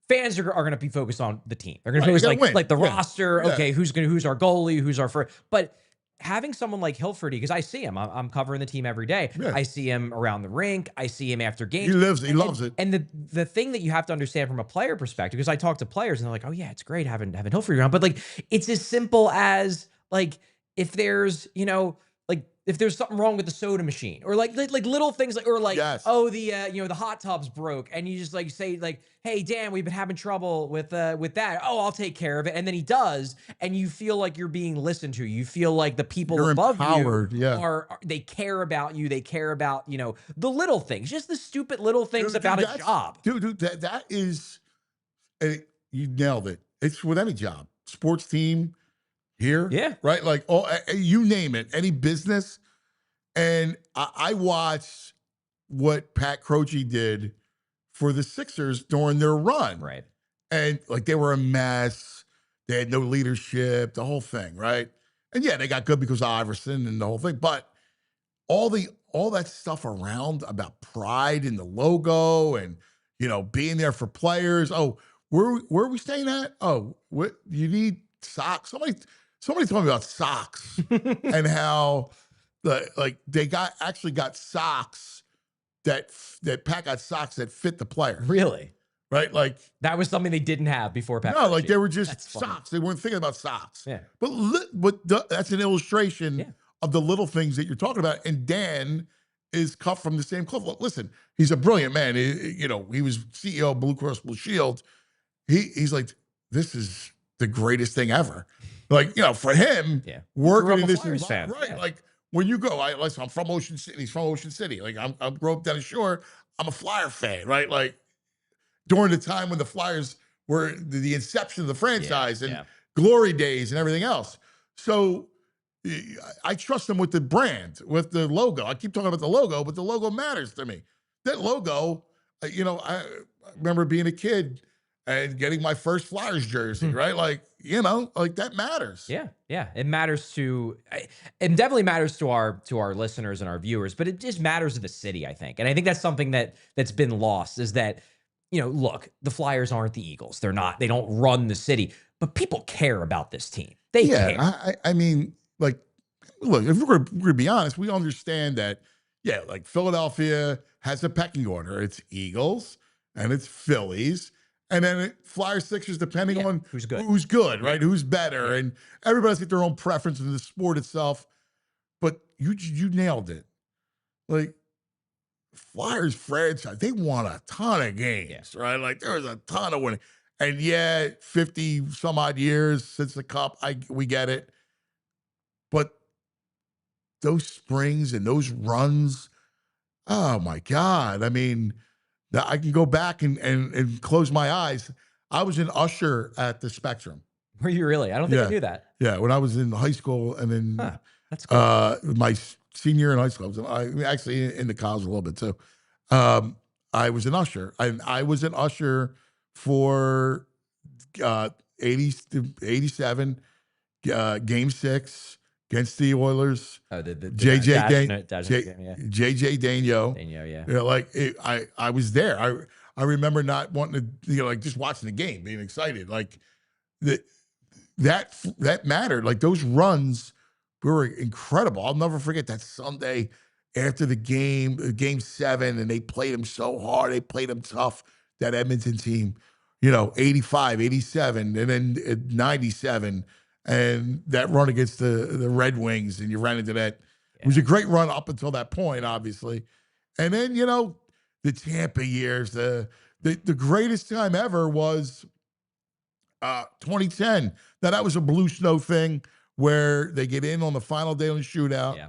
fans are going to be focused on the team. They're going to focus like the roster. Yeah. Okay. Who's our goalie? Who's our first? But having someone like Hilferty, because I see him, I'm covering the team every day. Yeah. I see him around the rink. I see him after games. He loves it. And the thing that you have to understand from a player perspective, because I talk to players and they're like, oh yeah, it's great having Hilferty around. But like, it's as simple as like, if there's, if there's something wrong with the soda machine, or like little things, yes. Oh, the hot tub's broke, and you just say hey Dan, we've been having trouble with that. Oh, I'll take care of it. And then he does, and you feel like you're being listened to. You feel like the people you're above empowered. You they care about you. They care about, the little things, just the stupid little things about a job. Dude, that is, you nailed it. It's with any job, sports team, here, yeah, right? Like, you name it, any business. And I watched what Pat Croce did for the Sixers during their run, right? And like, they were a mess. They had no leadership, the whole thing, right? And yeah, they got good because of Iverson and the whole thing, but all that stuff around about pride in the logo and being there for players. Oh, where are we staying at? Oh, what you need socks? Somebody told me about socks and how they actually got socks that Pat got socks that fit the player. Really? Right? Like, that was something they didn't have before Pat. No, like, they were just socks. They weren't thinking about socks. Yeah. But that's an illustration of the little things that you're talking about. And Dan is cut from the same cloth. Listen, he's a brilliant man. He was CEO of Blue Cross Blue Shield. He's like, this is the greatest thing ever. Like, for him, Yeah. working Grew up in a this Flyers fan. environment, right? Yeah. Like when you go, listen, I'm from Ocean City. He's from Ocean City. Like I grew up down the shore. I'm a Flyer fan, right? Like during the time when the Flyers were the inception of the franchise and glory days and everything else. So I trust them with the brand, with the logo. I keep talking about the logo, but the logo matters to me. That logo, I remember being a kid and getting my first Flyers jersey, right? Like, like that matters. Yeah, yeah, it matters it definitely matters to our listeners and our viewers, but it just matters to the city, I think. And I think that's something that's been lost is that, look, the Flyers aren't the Eagles. They don't run the city, but people care about this team. They care. I mean, like, look, if we're going to be honest, we understand that, like Philadelphia has a pecking order. It's Eagles and it's Phillies. And then Flyers, Sixers, depending on who's good, right? Who's better. And everybody's got their own preference in the sport itself. But you nailed it. Like, Flyers franchise, they won a ton of games, right? Like, there was a ton of winning. And 50 some odd years since the Cup, we get it. But those springs and those runs, oh my God. I mean, I can go back and close my eyes. I was an usher at the Spectrum. Were you really? I don't think I knew that. Yeah, when I was in high school and then that's cool. My senior year in high school, I was actually in the college a little bit too. I was an usher. I was an usher for 80 to 87, Game 6 against the Oilers. Oh, the JJ Daigneault, yeah. I was there. I remember not wanting to, like just watching the game, being excited. Like that mattered. Like those runs were incredible. I'll never forget that Sunday after the game 7, and they played them so hard. They played them tough, that Edmonton team, 85, 87, and then 97. And that run against the Red Wings, and you ran into that. It was a great run up until that point, obviously. And then, the Tampa years, the greatest time ever was 2010. Now, that was a blue snow thing where they get in on the final day on the shootout. Yeah.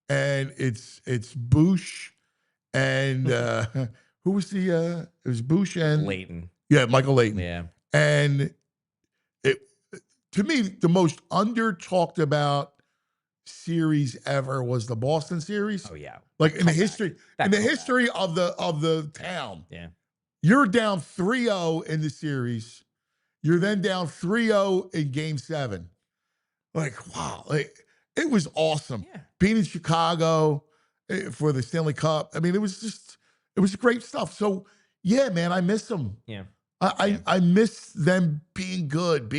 And it's Bush and who was it was Bush and Leighton. Yeah, Michael Leighton. Yeah. And to me, the most under-talked about series ever was the Boston series. Oh yeah. Like in the history of the town. Yeah. You're down 3-0 in the series. You're then down 3-0 in game 7. Like, wow. Like, it was awesome. Yeah. Being in Chicago for the Stanley Cup. I mean, it was great stuff. So, yeah, man, I miss them. Yeah. I miss them being good,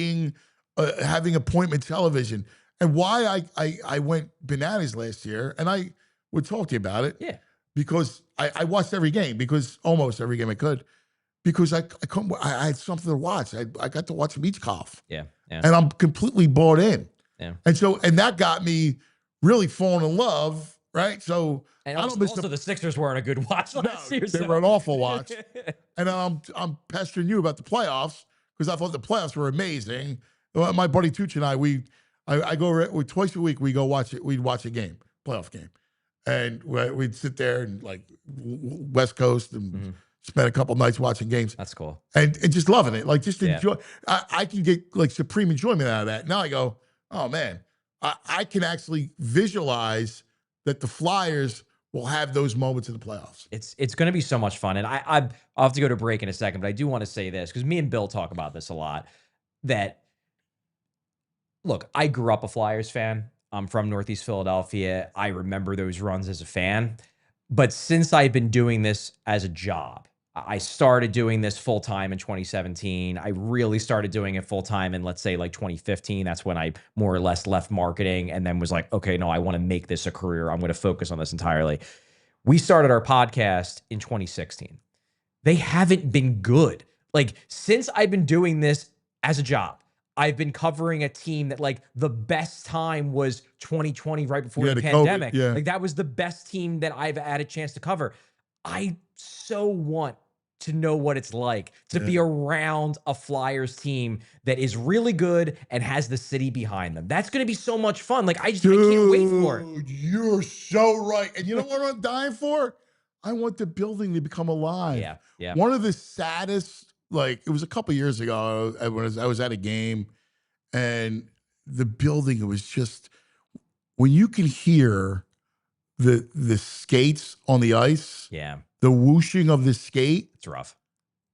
having appointment television. And why I went bananas last year, and I would talk to you about it. Yeah. Because I watched every game, almost every game I could, because I had something to watch. I got to watch Michkov. Yeah. And I'm completely bought in. Yeah. And that got me really falling in love, right? So and also the Sixers weren't a good watch last year. They were an awful watch. And I'm pestering you about the playoffs because I thought the playoffs were amazing. My buddy Tucci and I go twice a week. We go watch it. We'd watch a game, playoff game, and we'd sit there and like West Coast and spend a couple nights watching games. That's cool. And just loving it, like just enjoy. I can get like supreme enjoyment out of that. Now I go, oh man, I can actually visualize that the Flyers will have those moments in the playoffs. It's going to be so much fun. And I'll have to go to break in a second, but I do want to say this because me and Bill talk about this a lot. That look, I grew up a Flyers fan. I'm from Northeast Philadelphia. I remember those runs as a fan. But since I've been doing this as a job, I started doing this full time in 2017. I really started doing it full time in, let's say, like 2015. That's when I more or less left marketing and then was like, okay, no, I want to make this a career. I'm going to focus on this entirely. We started our podcast in 2016. They haven't been good. Like, since I've been doing this as a job, I've been covering a team that like the best time was 2020, right before the pandemic. COVID, Like that was the best team that I've had a chance to cover. I so want to know what it's like to be around a Flyers team that is really good and has the city behind them. That's going to be so much fun. Like, I can't wait for it. Dude, you're so right. And you know what I'm dying for? I want the building to become alive. Yeah, yeah. One of the saddest, like, it was a couple years ago, I was at a game, and the building, it was just, when you can hear the skates on the ice, Yeah, the whooshing of the skate, it's rough.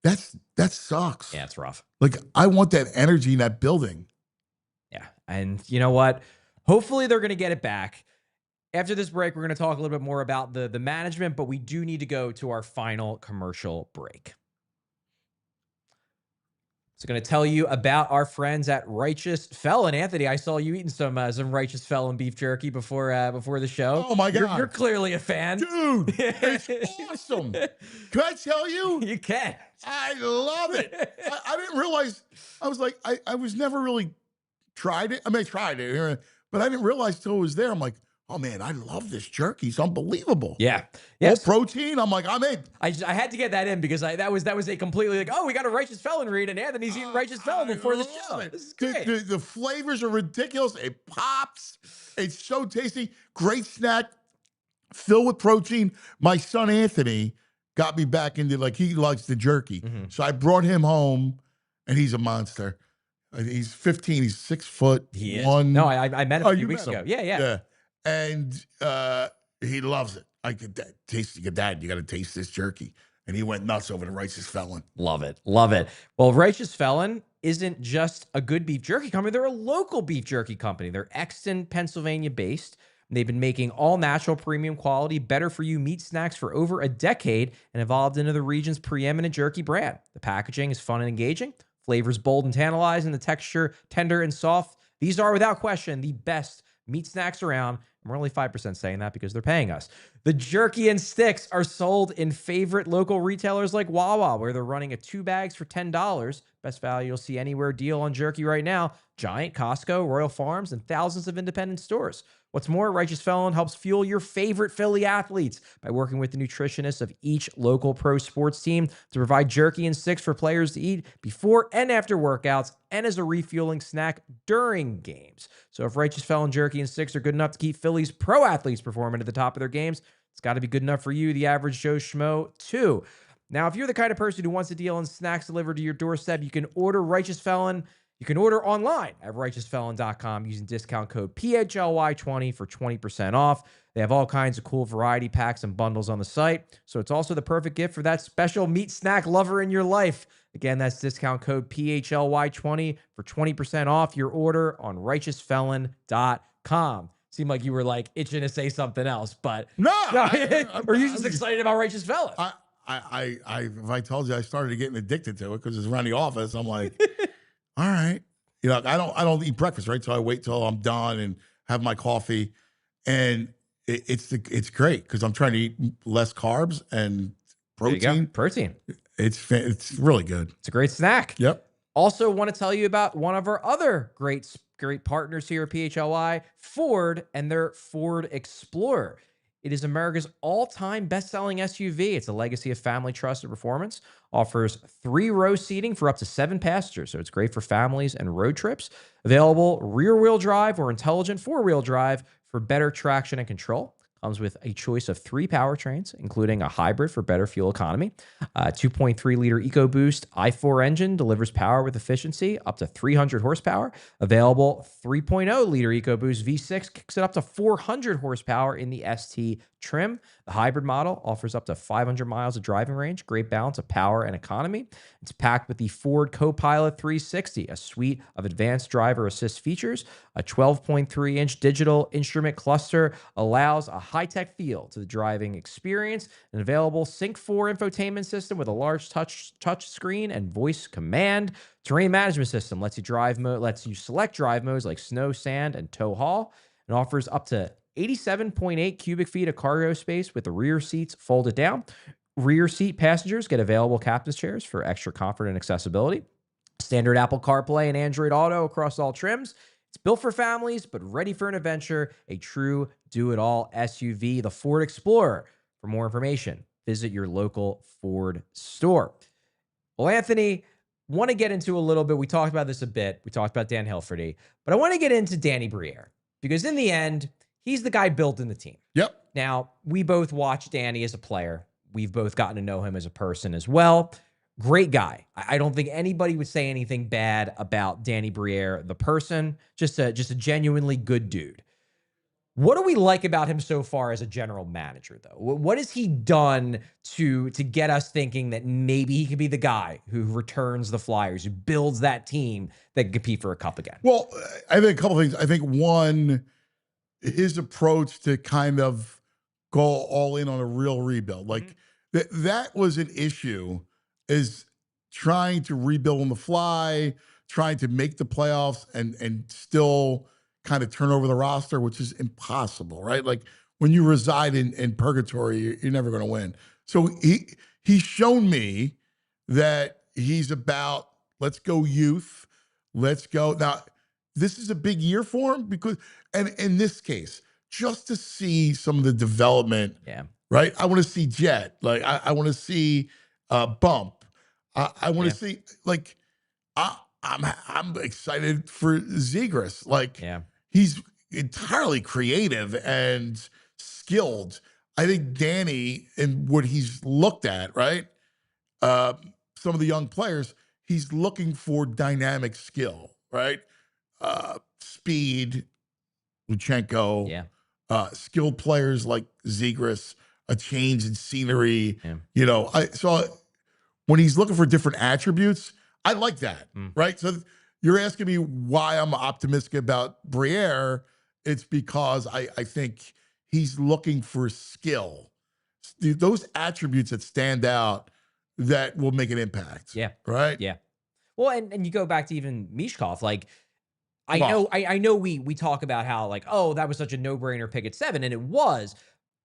that sucks. Yeah, it's rough. Like, I want that energy in that building. Yeah. And you know what? Hopefully they're going to get it back. After this break, we're going to talk a little bit more about the management, but we do need to go to our final commercial break. So going to tell you about our friends at Righteous Felon. Anthony, I saw you eating some Righteous Felon beef jerky before the show. Oh my God. You're clearly a fan. Dude, it's awesome. Can I tell you? You can. I love it. I didn't realize, I was like, I was never really tried it. I mean, I tried it, but I didn't realize till it was there. I'm like, oh man, I love this jerky. It's unbelievable. Yeah. Yes. All protein. I'm like, I'm in. I had to get that in because that was a completely like, oh, we got a Righteous Felon read, and Anthony's eating Righteous Felon before the show. This is great. The flavors are ridiculous. It pops. It's so tasty. Great snack, filled with protein. My son Anthony got me back into, like, he likes the jerky. So I brought him home, and he's a monster. He's 15. He's 6 foot. He is. One. No, I met him a few weeks ago. Yeah. And he loves it. I could taste it. Dad, you got to taste this jerky. And he went nuts over the Righteous Felon. Love it. Love it. Well, Righteous Felon isn't just a good beef jerky company. They're a local beef jerky company. They're Exton, Pennsylvania based. They've been making all natural, premium quality, better for you meat snacks for over a decade and evolved into the region's preeminent jerky brand. The packaging is fun and engaging. Flavors bold and tantalizing. The texture tender and soft. These are, without question, the best meat snacks around. And we're only 5% saying that because they're paying us. The jerky and sticks are sold in favorite local retailers like Wawa, where they're running a 2 bags for $10. Best value you'll see anywhere deal on jerky right now. Giant, Costco, Royal Farms, and thousands of independent stores. What's more, Righteous Felon helps fuel your favorite Philly athletes by working with the nutritionists of each local pro sports team to provide jerky and sticks for players to eat before and after workouts and as a refueling snack during games. So if Righteous Felon jerky and sticks are good enough to keep Philly's pro athletes performing at the top of their games, it's got to be good enough for you, the average Joe Schmo, too. Now, if you're the kind of person who wants a deal on snacks delivered to your doorstep, you can order Righteous Felon. You can order online at righteousfelon.com using discount code PHLY20 for 20% off. They have all kinds of cool variety packs and bundles on the site, so it's also the perfect gift for that special meat snack lover in your life. Again, that's discount code PHLY20 for 20% off your order on righteousfelon.com. Seemed like you were like itching to say something else, but no, or you just excited about Righteous Felon? If I told you I started getting addicted to it because it's around the office, I'm like, all right, you know, I don't eat breakfast, right? So I wait till I'm done and have my coffee, and it's great because I'm trying to eat less carbs and protein. Protein. It's really good. It's a great snack. Yep. Also, want to tell you about one of our other great partners here at PHLY, Ford, and their Ford Explorer. It is America's all-time best-selling SUV. It's a legacy of family trust and performance. Offers 3-row seating for up to 7 passengers, so it's great for families and road trips. Available rear-wheel drive or intelligent 4-wheel drive for better traction and control. Comes with a choice of 3 powertrains, including a hybrid for better fuel economy. 2.3-liter EcoBoost i4 engine delivers power with efficiency up to 300 horsepower. Available 3.0-liter EcoBoost V6 kicks it up to 400 horsepower in the ST trim. The hybrid model offers up to 500 miles of driving range, great balance of power and economy. It's packed with the Ford Copilot 360, a suite of advanced driver assist features. A 12.3-inch digital instrument cluster allows a high-tech feel to the driving experience. An available Sync 4 infotainment system with a large touch screen and voice command. Terrain management system lets you select drive modes like snow, sand, and tow haul. It offers up to 87.8 cubic feet of cargo space with the rear seats folded down. Rear seat passengers get available captain's chairs for extra comfort and accessibility. Standard Apple CarPlay and Android Auto across all trims. It's built for families, but ready for an adventure. A true do-it-all SUV, the Ford Explorer. For more information, visit your local Ford store. Well, Anthony, want to get into a little bit. We talked about this a bit. We talked about Dan Hilferty, but I want to get into Danny Briere because in the end, he's the guy building the team. Yep. Now, we both watched Danny as a player. We've both gotten to know him as a person as well. Great guy. I don't think anybody would say anything bad about Danny Briere, the person. Just a genuinely good dude. What do we like about him so far as a general manager, though? What has he done to get us thinking that maybe he could be the guy who returns the Flyers, who builds that team that can compete for a cup again? Well, I think a couple things. I think one, his approach to kind of go all in on a real rebuild. Like that was an issue, is trying to rebuild on the fly, trying to make the playoffs and still kind of turn over the roster, which is impossible, right? Like when you reside in purgatory, you're never going to win. So he's shown me that he's about, let's go youth, let's go. Now, this is a big year for him because, and in this case, just to see some of the development, right? I want to see Jet, like I want to see Bump. I want to see, like, I'm excited for Zegras. Like, he's entirely creative and skilled. I think Danny and what he's looked at, right? Some of the young players, he's looking for dynamic skill, right? Speed, Luchenko, skilled players like Zegras, a change in scenery. You know, so when he's looking for different attributes, I like that, right? So you're asking me why I'm optimistic about Briere. It's because I think he's looking for skill. Those attributes that stand out that will make an impact. Right? Well, and you go back to even Michkov, like, I know we talk about how, like, oh, that was such a no-brainer pick at 7, and it was,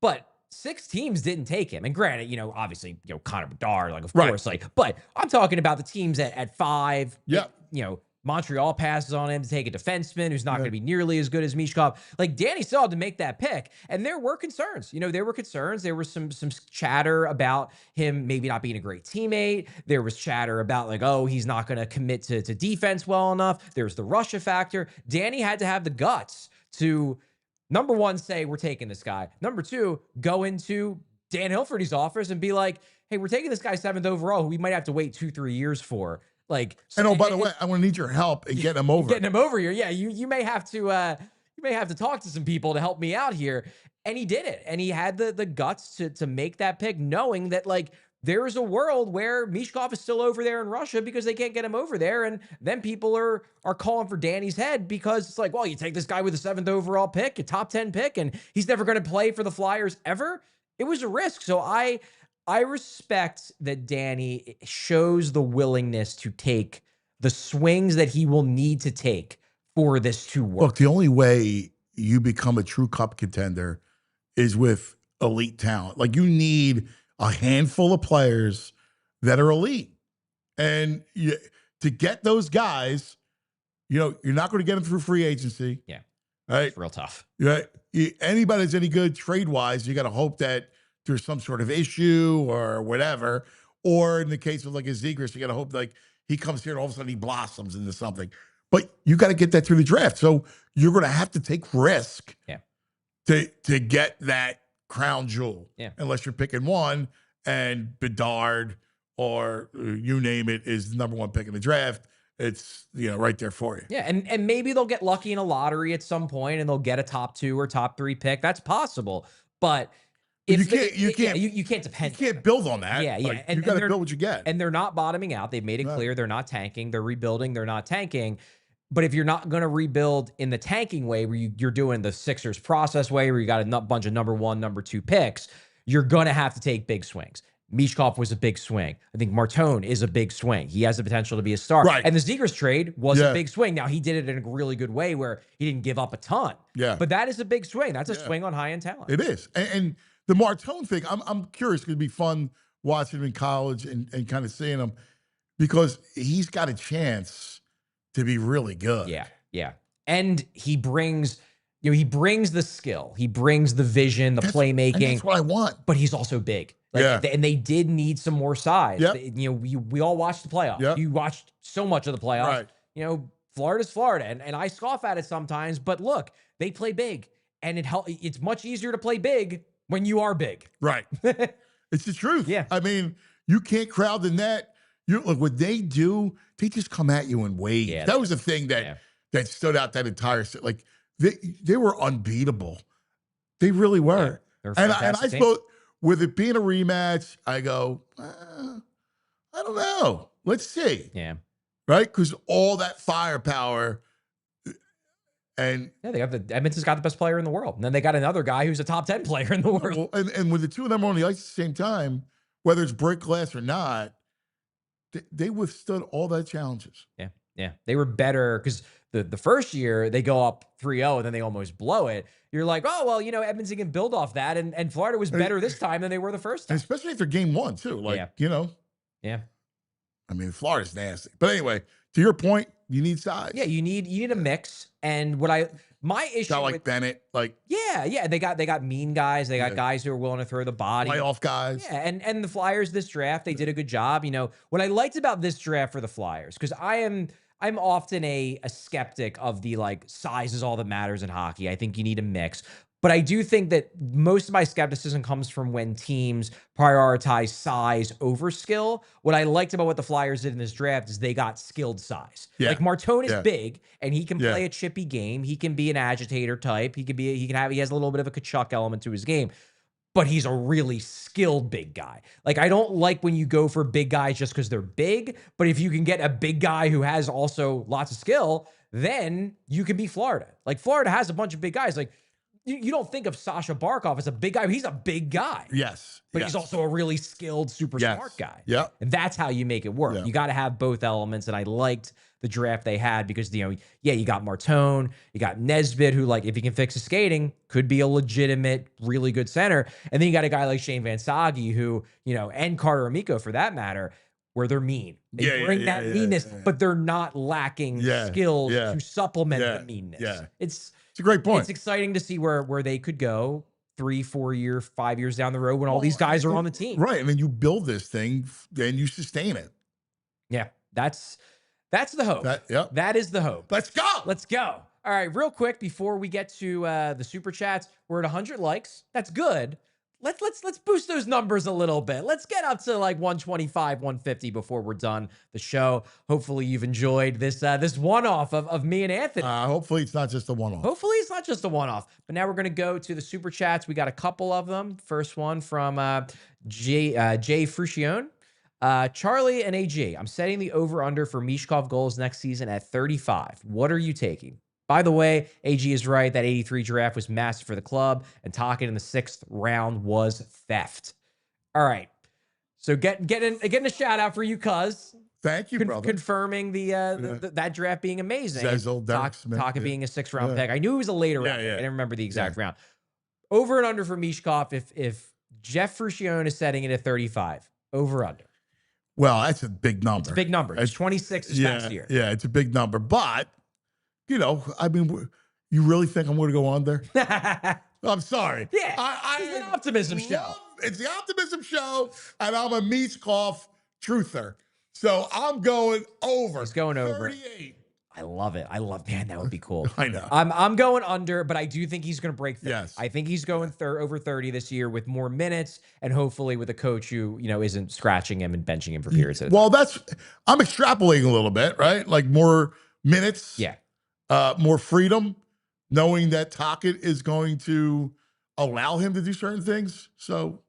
but 6 teams didn't take him. And granted, you know, obviously, you know, Connor Bedard, like, of course, like, but I'm talking about the teams at 5. You know, Montreal passes on him to take a defenseman who's not going to be nearly as good as Michkov. Like, Danny still had to make that pick, and there were concerns. You know, there were concerns. There was some chatter about him maybe not being a great teammate. There was chatter about, like, oh, he's not going to commit to defense well enough. There's the Russia factor. Danny had to have the guts to, number one, say, we're taking this guy. Number 2, go into Dan Hilferty's office and be like, hey, we're taking this guy 7th overall, who we might have to wait 2-3 years for. Like, and oh, by the way, I want to need your help in getting him over. Getting him over here. Yeah, you may have to talk to some people to help me out here. And he did it. And he had the guts to make that pick, knowing that, like, there is a world where Michkov is still over there in Russia because they can't get him over there. And then people are calling for Danny's head because it's like, well, you take this guy with a 7th overall pick, a top 10 pick, and he's never going to play for the Flyers ever. It was a risk. So I respect that Danny shows the willingness to take the swings that he will need to take for this to work. Look, the only way you become a true cup contender is with elite talent. Like, you need a handful of players that are elite. And to get those guys, you know, you're not going to get them through free agency. Right? It's real tough. Anybody that's any good trade-wise, you got to hope that there's some sort of issue or whatever. Or in the case of, like, a Zegras, you got to hope, like, he comes here and all of a sudden he blossoms into something. But you got to get that through the draft. So you're going to have to take risk to get that crown jewel. Unless you're picking one and Bedard or you name it is the number 1 pick in the draft. It's, you know, right there for you. And maybe they'll get lucky in a lottery at some point and they'll get a top 2 or top 3 pick. That's possible. But you can't depend. You can't build on that. Like, you got to build what you get. And they're not bottoming out. They've made it clear they're not tanking. They're rebuilding. They're not tanking. But if you're not going to rebuild in the tanking way, where you're doing the Sixers process way, where you got a bunch of number 1, number 2 picks, you're going to have to take big swings. Michkov was a big swing. I think Martone is a big swing. He has the potential to be a star. And the Zegras trade was a big swing. Now, he did it in a really good way where he didn't give up a ton. But that is a big swing. That's a swing on high-end talent. It is. And the Martone thing, I'm curious. It's going to be fun watching him in college and kind of seeing him because he's got a chance to be really good. And he brings he brings the skill, he brings the vision, the And playmaking. that's what I want. But he's also big. Like, and they did need some more size. Yep. We all watched the playoffs. Yep. You watched so much of the playoffs. Right. Florida's Florida, and I scoff at it sometimes. But look, they play big, and it's much easier to play big when you are big. Right. It's the truth. Yeah. I mean, you can't crowd the net. Look, what they do, they just come at you in waves. Yeah, that was the thing that stood out that entire set. Like they were unbeatable. They really were. Yeah, and I thought, with it being a rematch, I go, I don't know. Let's see. Yeah. Right? Because all that firepower. And yeah, Edmonton's got the best player in the world. And then they got another guy who's a top 10 player in the world. Well, and with the two of them on the ice at the same time, whether it's break glass or not, they withstood all that challenges. Yeah. Yeah. They were better because the first year they go up 3-0 and then they almost blow it. You're like, oh, well, Edmonton can build off that. And Florida was better this time than they were the first time. And especially after game one, too. Like, Yeah. I mean, Florida's nasty. But anyway, to your point, you need size. Yeah, you need a mix. And my issue with Bennett, yeah, they got mean guys. They got guys who are willing to throw the body. Playoff guys. Yeah, and the Flyers this draft, they did a good job. What I liked about this draft for the Flyers, because I'm often a skeptic of the size is all that matters in hockey. I think you need a mix. But I do think that most of my skepticism comes from when teams prioritize size over skill. What I liked about what the Flyers did in this draft is they got skilled size. Yeah. Like Martone is big and he can play a chippy game. He can be an agitator type. He has a little bit of a Kachuk element to his game. But he's a really skilled big guy. Like, I don't like when you go for big guys just because they're big. But if you can get a big guy who has also lots of skill, then you can be Florida. Like, Florida has a bunch of big guys. Like, you don't think of Sasha Barkov as a big guy. He's a big guy. Yes. But he's also a really skilled, super smart guy. Yeah. And that's how you make it work. Yeah. You got to have both elements. And I liked the draft they had because, you got Martone, you got Nesbitt, who, if he can fix his skating, could be a legitimate, really good center. And then you got a guy like Shane Van Sage, who, and Carter Amico for that matter, where they're mean. They bring that meanness, but they're not lacking skills to supplement the meanness. Yeah. It's a great point. It's exciting to see where they could go 3, 4 year, 5 years down the road when all these guys are on the team. Right. And then you build this thing and you sustain it. Yeah. That's the hope. That is the hope. Let's go. Let's go. All right. Real quick, before we get to the super chats, we're at 100 likes. That's good. Let's boost those numbers a little bit. Let's get up to 125, 150 before we're done the show. Hopefully you've enjoyed this one-off of me and Anthony. Hopefully it's not just a one-off. Hopefully it's not just a one-off. But now we're going to go to the super chats. We got a couple of them. First one from Jay Fruscione. Charlie and AG, I'm setting the over-under for Michkov goals next season at 35. What are you taking? By the way, AG is right. That 83 draft was massive for the club, and Tocchet in the 6th round was theft. All right. So getting a shout out for you, cuz. Thank you, brother. Confirming that draft being amazing. Tocchet being a 6th round pick. I knew it was a later round. I didn't remember the exact round. Over and under for Michkov if Jeff Fruscione is setting it at 35. Over under. Well, that's a big number. It's a big number. It's 26 this past year. Yeah, it's a big number. But, I mean, you really think I'm going to go on there? I'm sorry. Yeah, it's an optimism show. It's the optimism show, and I'm a Michkov truther. So I'm going over. He's going 38. over. I love it. Man, that would be cool. I know. I'm going under, but I do think he's going to break 30. Yes. I think he's going over 30 this year with more minutes and hopefully with a coach who, isn't scratching him and benching him for periods of time. Well, I'm extrapolating a little bit, right? Like more minutes. Yeah. More freedom, knowing that Tocchet is going to allow him to do certain things. So,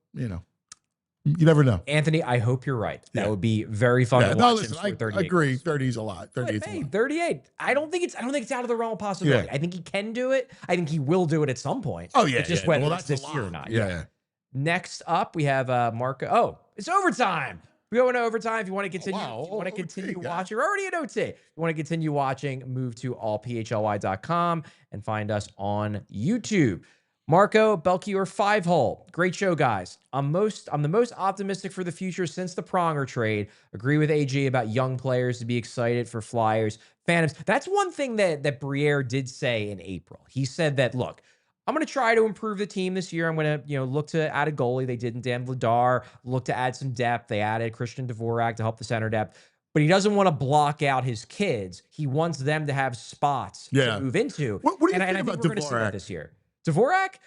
you never know. Anthony, I hope you're right. That would be very fun to watch him score 38. I agree. 30 is a lot. 38 is a lot. 38. I don't think it's out of the realm of possibility. I think he can do it. I think he will do it at some point. Oh, yeah. It's just whether it's this year or not. Yeah. Next up, we have Marco. Oh, it's overtime. We go into overtime. If you want to continue, watching, we're already at OT. If you want to continue watching, move to allphly.com and find us on YouTube. Marco Belchior 5-hole. Great show, guys. I'm the most optimistic for the future since the Pronger trade. Agree with AG about young players to be excited for Flyers. Phantoms. That's one thing that Briere did say in April. He said that, look, I'm going to try to improve the team this year. I'm going to, look to add a goalie. They did in Dan Vladar. Look to add some depth. They added Christian Dvorak to help the center depth. But he doesn't want to block out his kids. He wants them to have spots to move into. What do you think I about think we're going to see that Dvorak this year. Dvorak,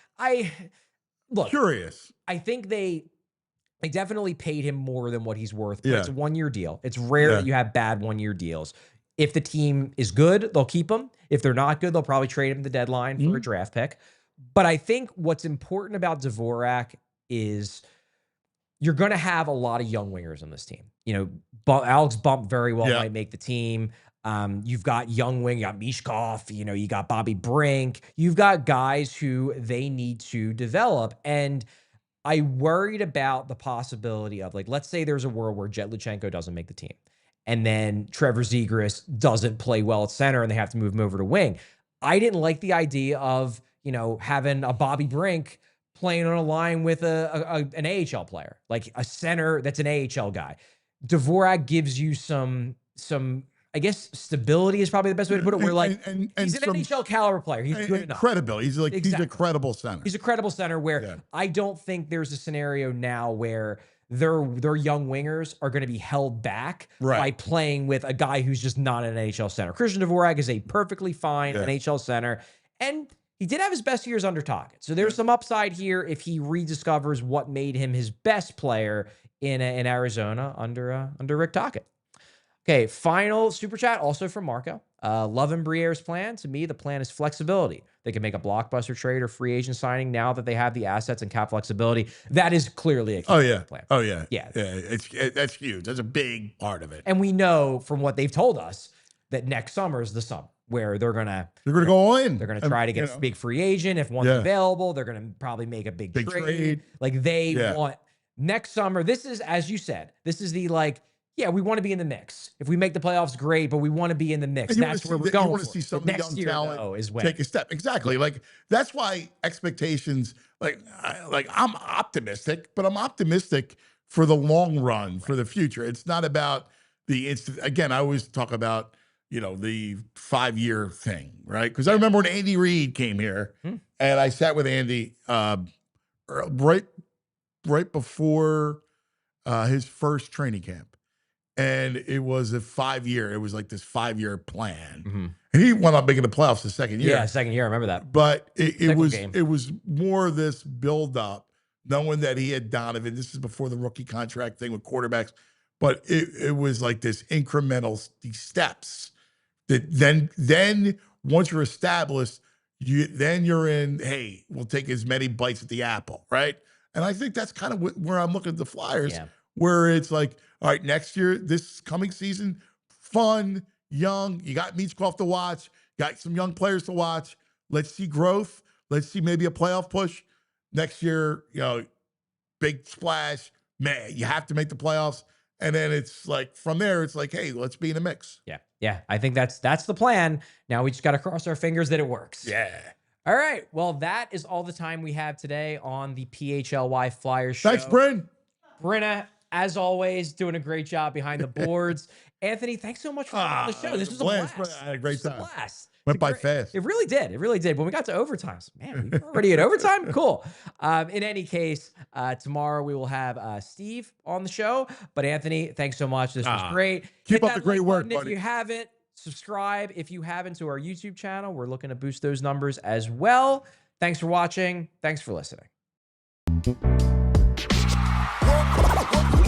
Curious. I think they definitely paid him more than what he's worth. But Yeah. it's a 1-year deal. It's rare that you have bad 1-year deals. If the team is good, they'll keep him. If they're not good, they'll probably trade him at the deadline for a draft pick. But I think what's important about Dvorak is you're going to have a lot of young wingers on this team. Alex Bump very well might make the team. You've got young wing, you got Michkov, you got Bobby Brink. You've got guys who they need to develop. And I worried about the possibility of, let's say there's a world where Jet Luchenko doesn't make the team. And then Trevor Zegras doesn't play well at center and they have to move him over to wing. I didn't like the idea of, having a Bobby Brink playing on a line with an AHL player, like a center that's an AHL guy. Dvorak gives you some, I guess stability is probably the best way to put it. Where he's an NHL caliber player. He's good enough. Credibility. He's he's a credible center. He's a credible center where I don't think there's a scenario now where their young wingers are going to be held back by playing with a guy who's just not an NHL center. Christian Dvorak is a perfectly fine NHL center, and he did have his best years under Tocchet. So there's some upside here if he rediscovers what made him his best player in Arizona under Rick Tocchet. Okay, final super chat also from Marco. Loving Briere's plan. To me, the plan is flexibility. They can make a blockbuster trade or free agent signing now that they have the assets and cap flexibility. That is clearly a key plan. Oh, yeah. Yeah. That's huge. That's a big part of it. And we know from what they've told us that next summer is the summer where they're gonna go all in. They're gonna try to get a big free agent. If one's available, they're gonna probably make a big trade. Like they want next summer. This is, as you said, this is the we want to be in the mix. If we make the playoffs, great, but we want to be in the mix. That's where we're going. You want to see some of the young talent take a step. Exactly. That's why expectations. I'm optimistic, but I'm optimistic for the long run, for the future. It's not about the instant. Again, I always talk about the 5-year thing, right? Because I remember when Andy Reid came here, and I sat with Andy right before his first training camp. And it was a 5-year. It was like this 5-year plan. And he wound up making the playoffs the second year. Yeah, second year. I remember that. But it was more of this build up, knowing that he had Donovan. This is before the rookie contract thing with quarterbacks. But it was like this incremental steps that then once you're established, you're in, hey, we'll take as many bites at the apple, right? And I think that's kind of where I'm looking at the Flyers, where it's like, all right, next year, this coming season, fun, young. You got Michkov to watch. Got some young players to watch. Let's see growth. Let's see maybe a playoff push. Next year, big splash. Man, you have to make the playoffs. And then it's like, from there, it's like, hey, let's be in the mix. Yeah. I think that's the plan. Now we just got to cross our fingers that it works. Yeah. All right. Well, that is all the time we have today on the PHLY Flyers show. Thanks, Bryn. Brenna, as always, doing a great job behind the boards. Anthony, thanks so much for coming on the show. This was a blast. I had a great time. Blast. Went by fast. It really did. It really did. When we got to overtime, man, we were already at overtime. Cool. In any case, tomorrow we will have Steve on the show. But Anthony, thanks so much. This was great. Keep up the great work, buddy. If you haven't, subscribe. If you haven't, to our YouTube channel, we're looking to boost those numbers as well. Thanks for watching. Thanks for listening. We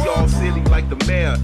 all silly like the mayor.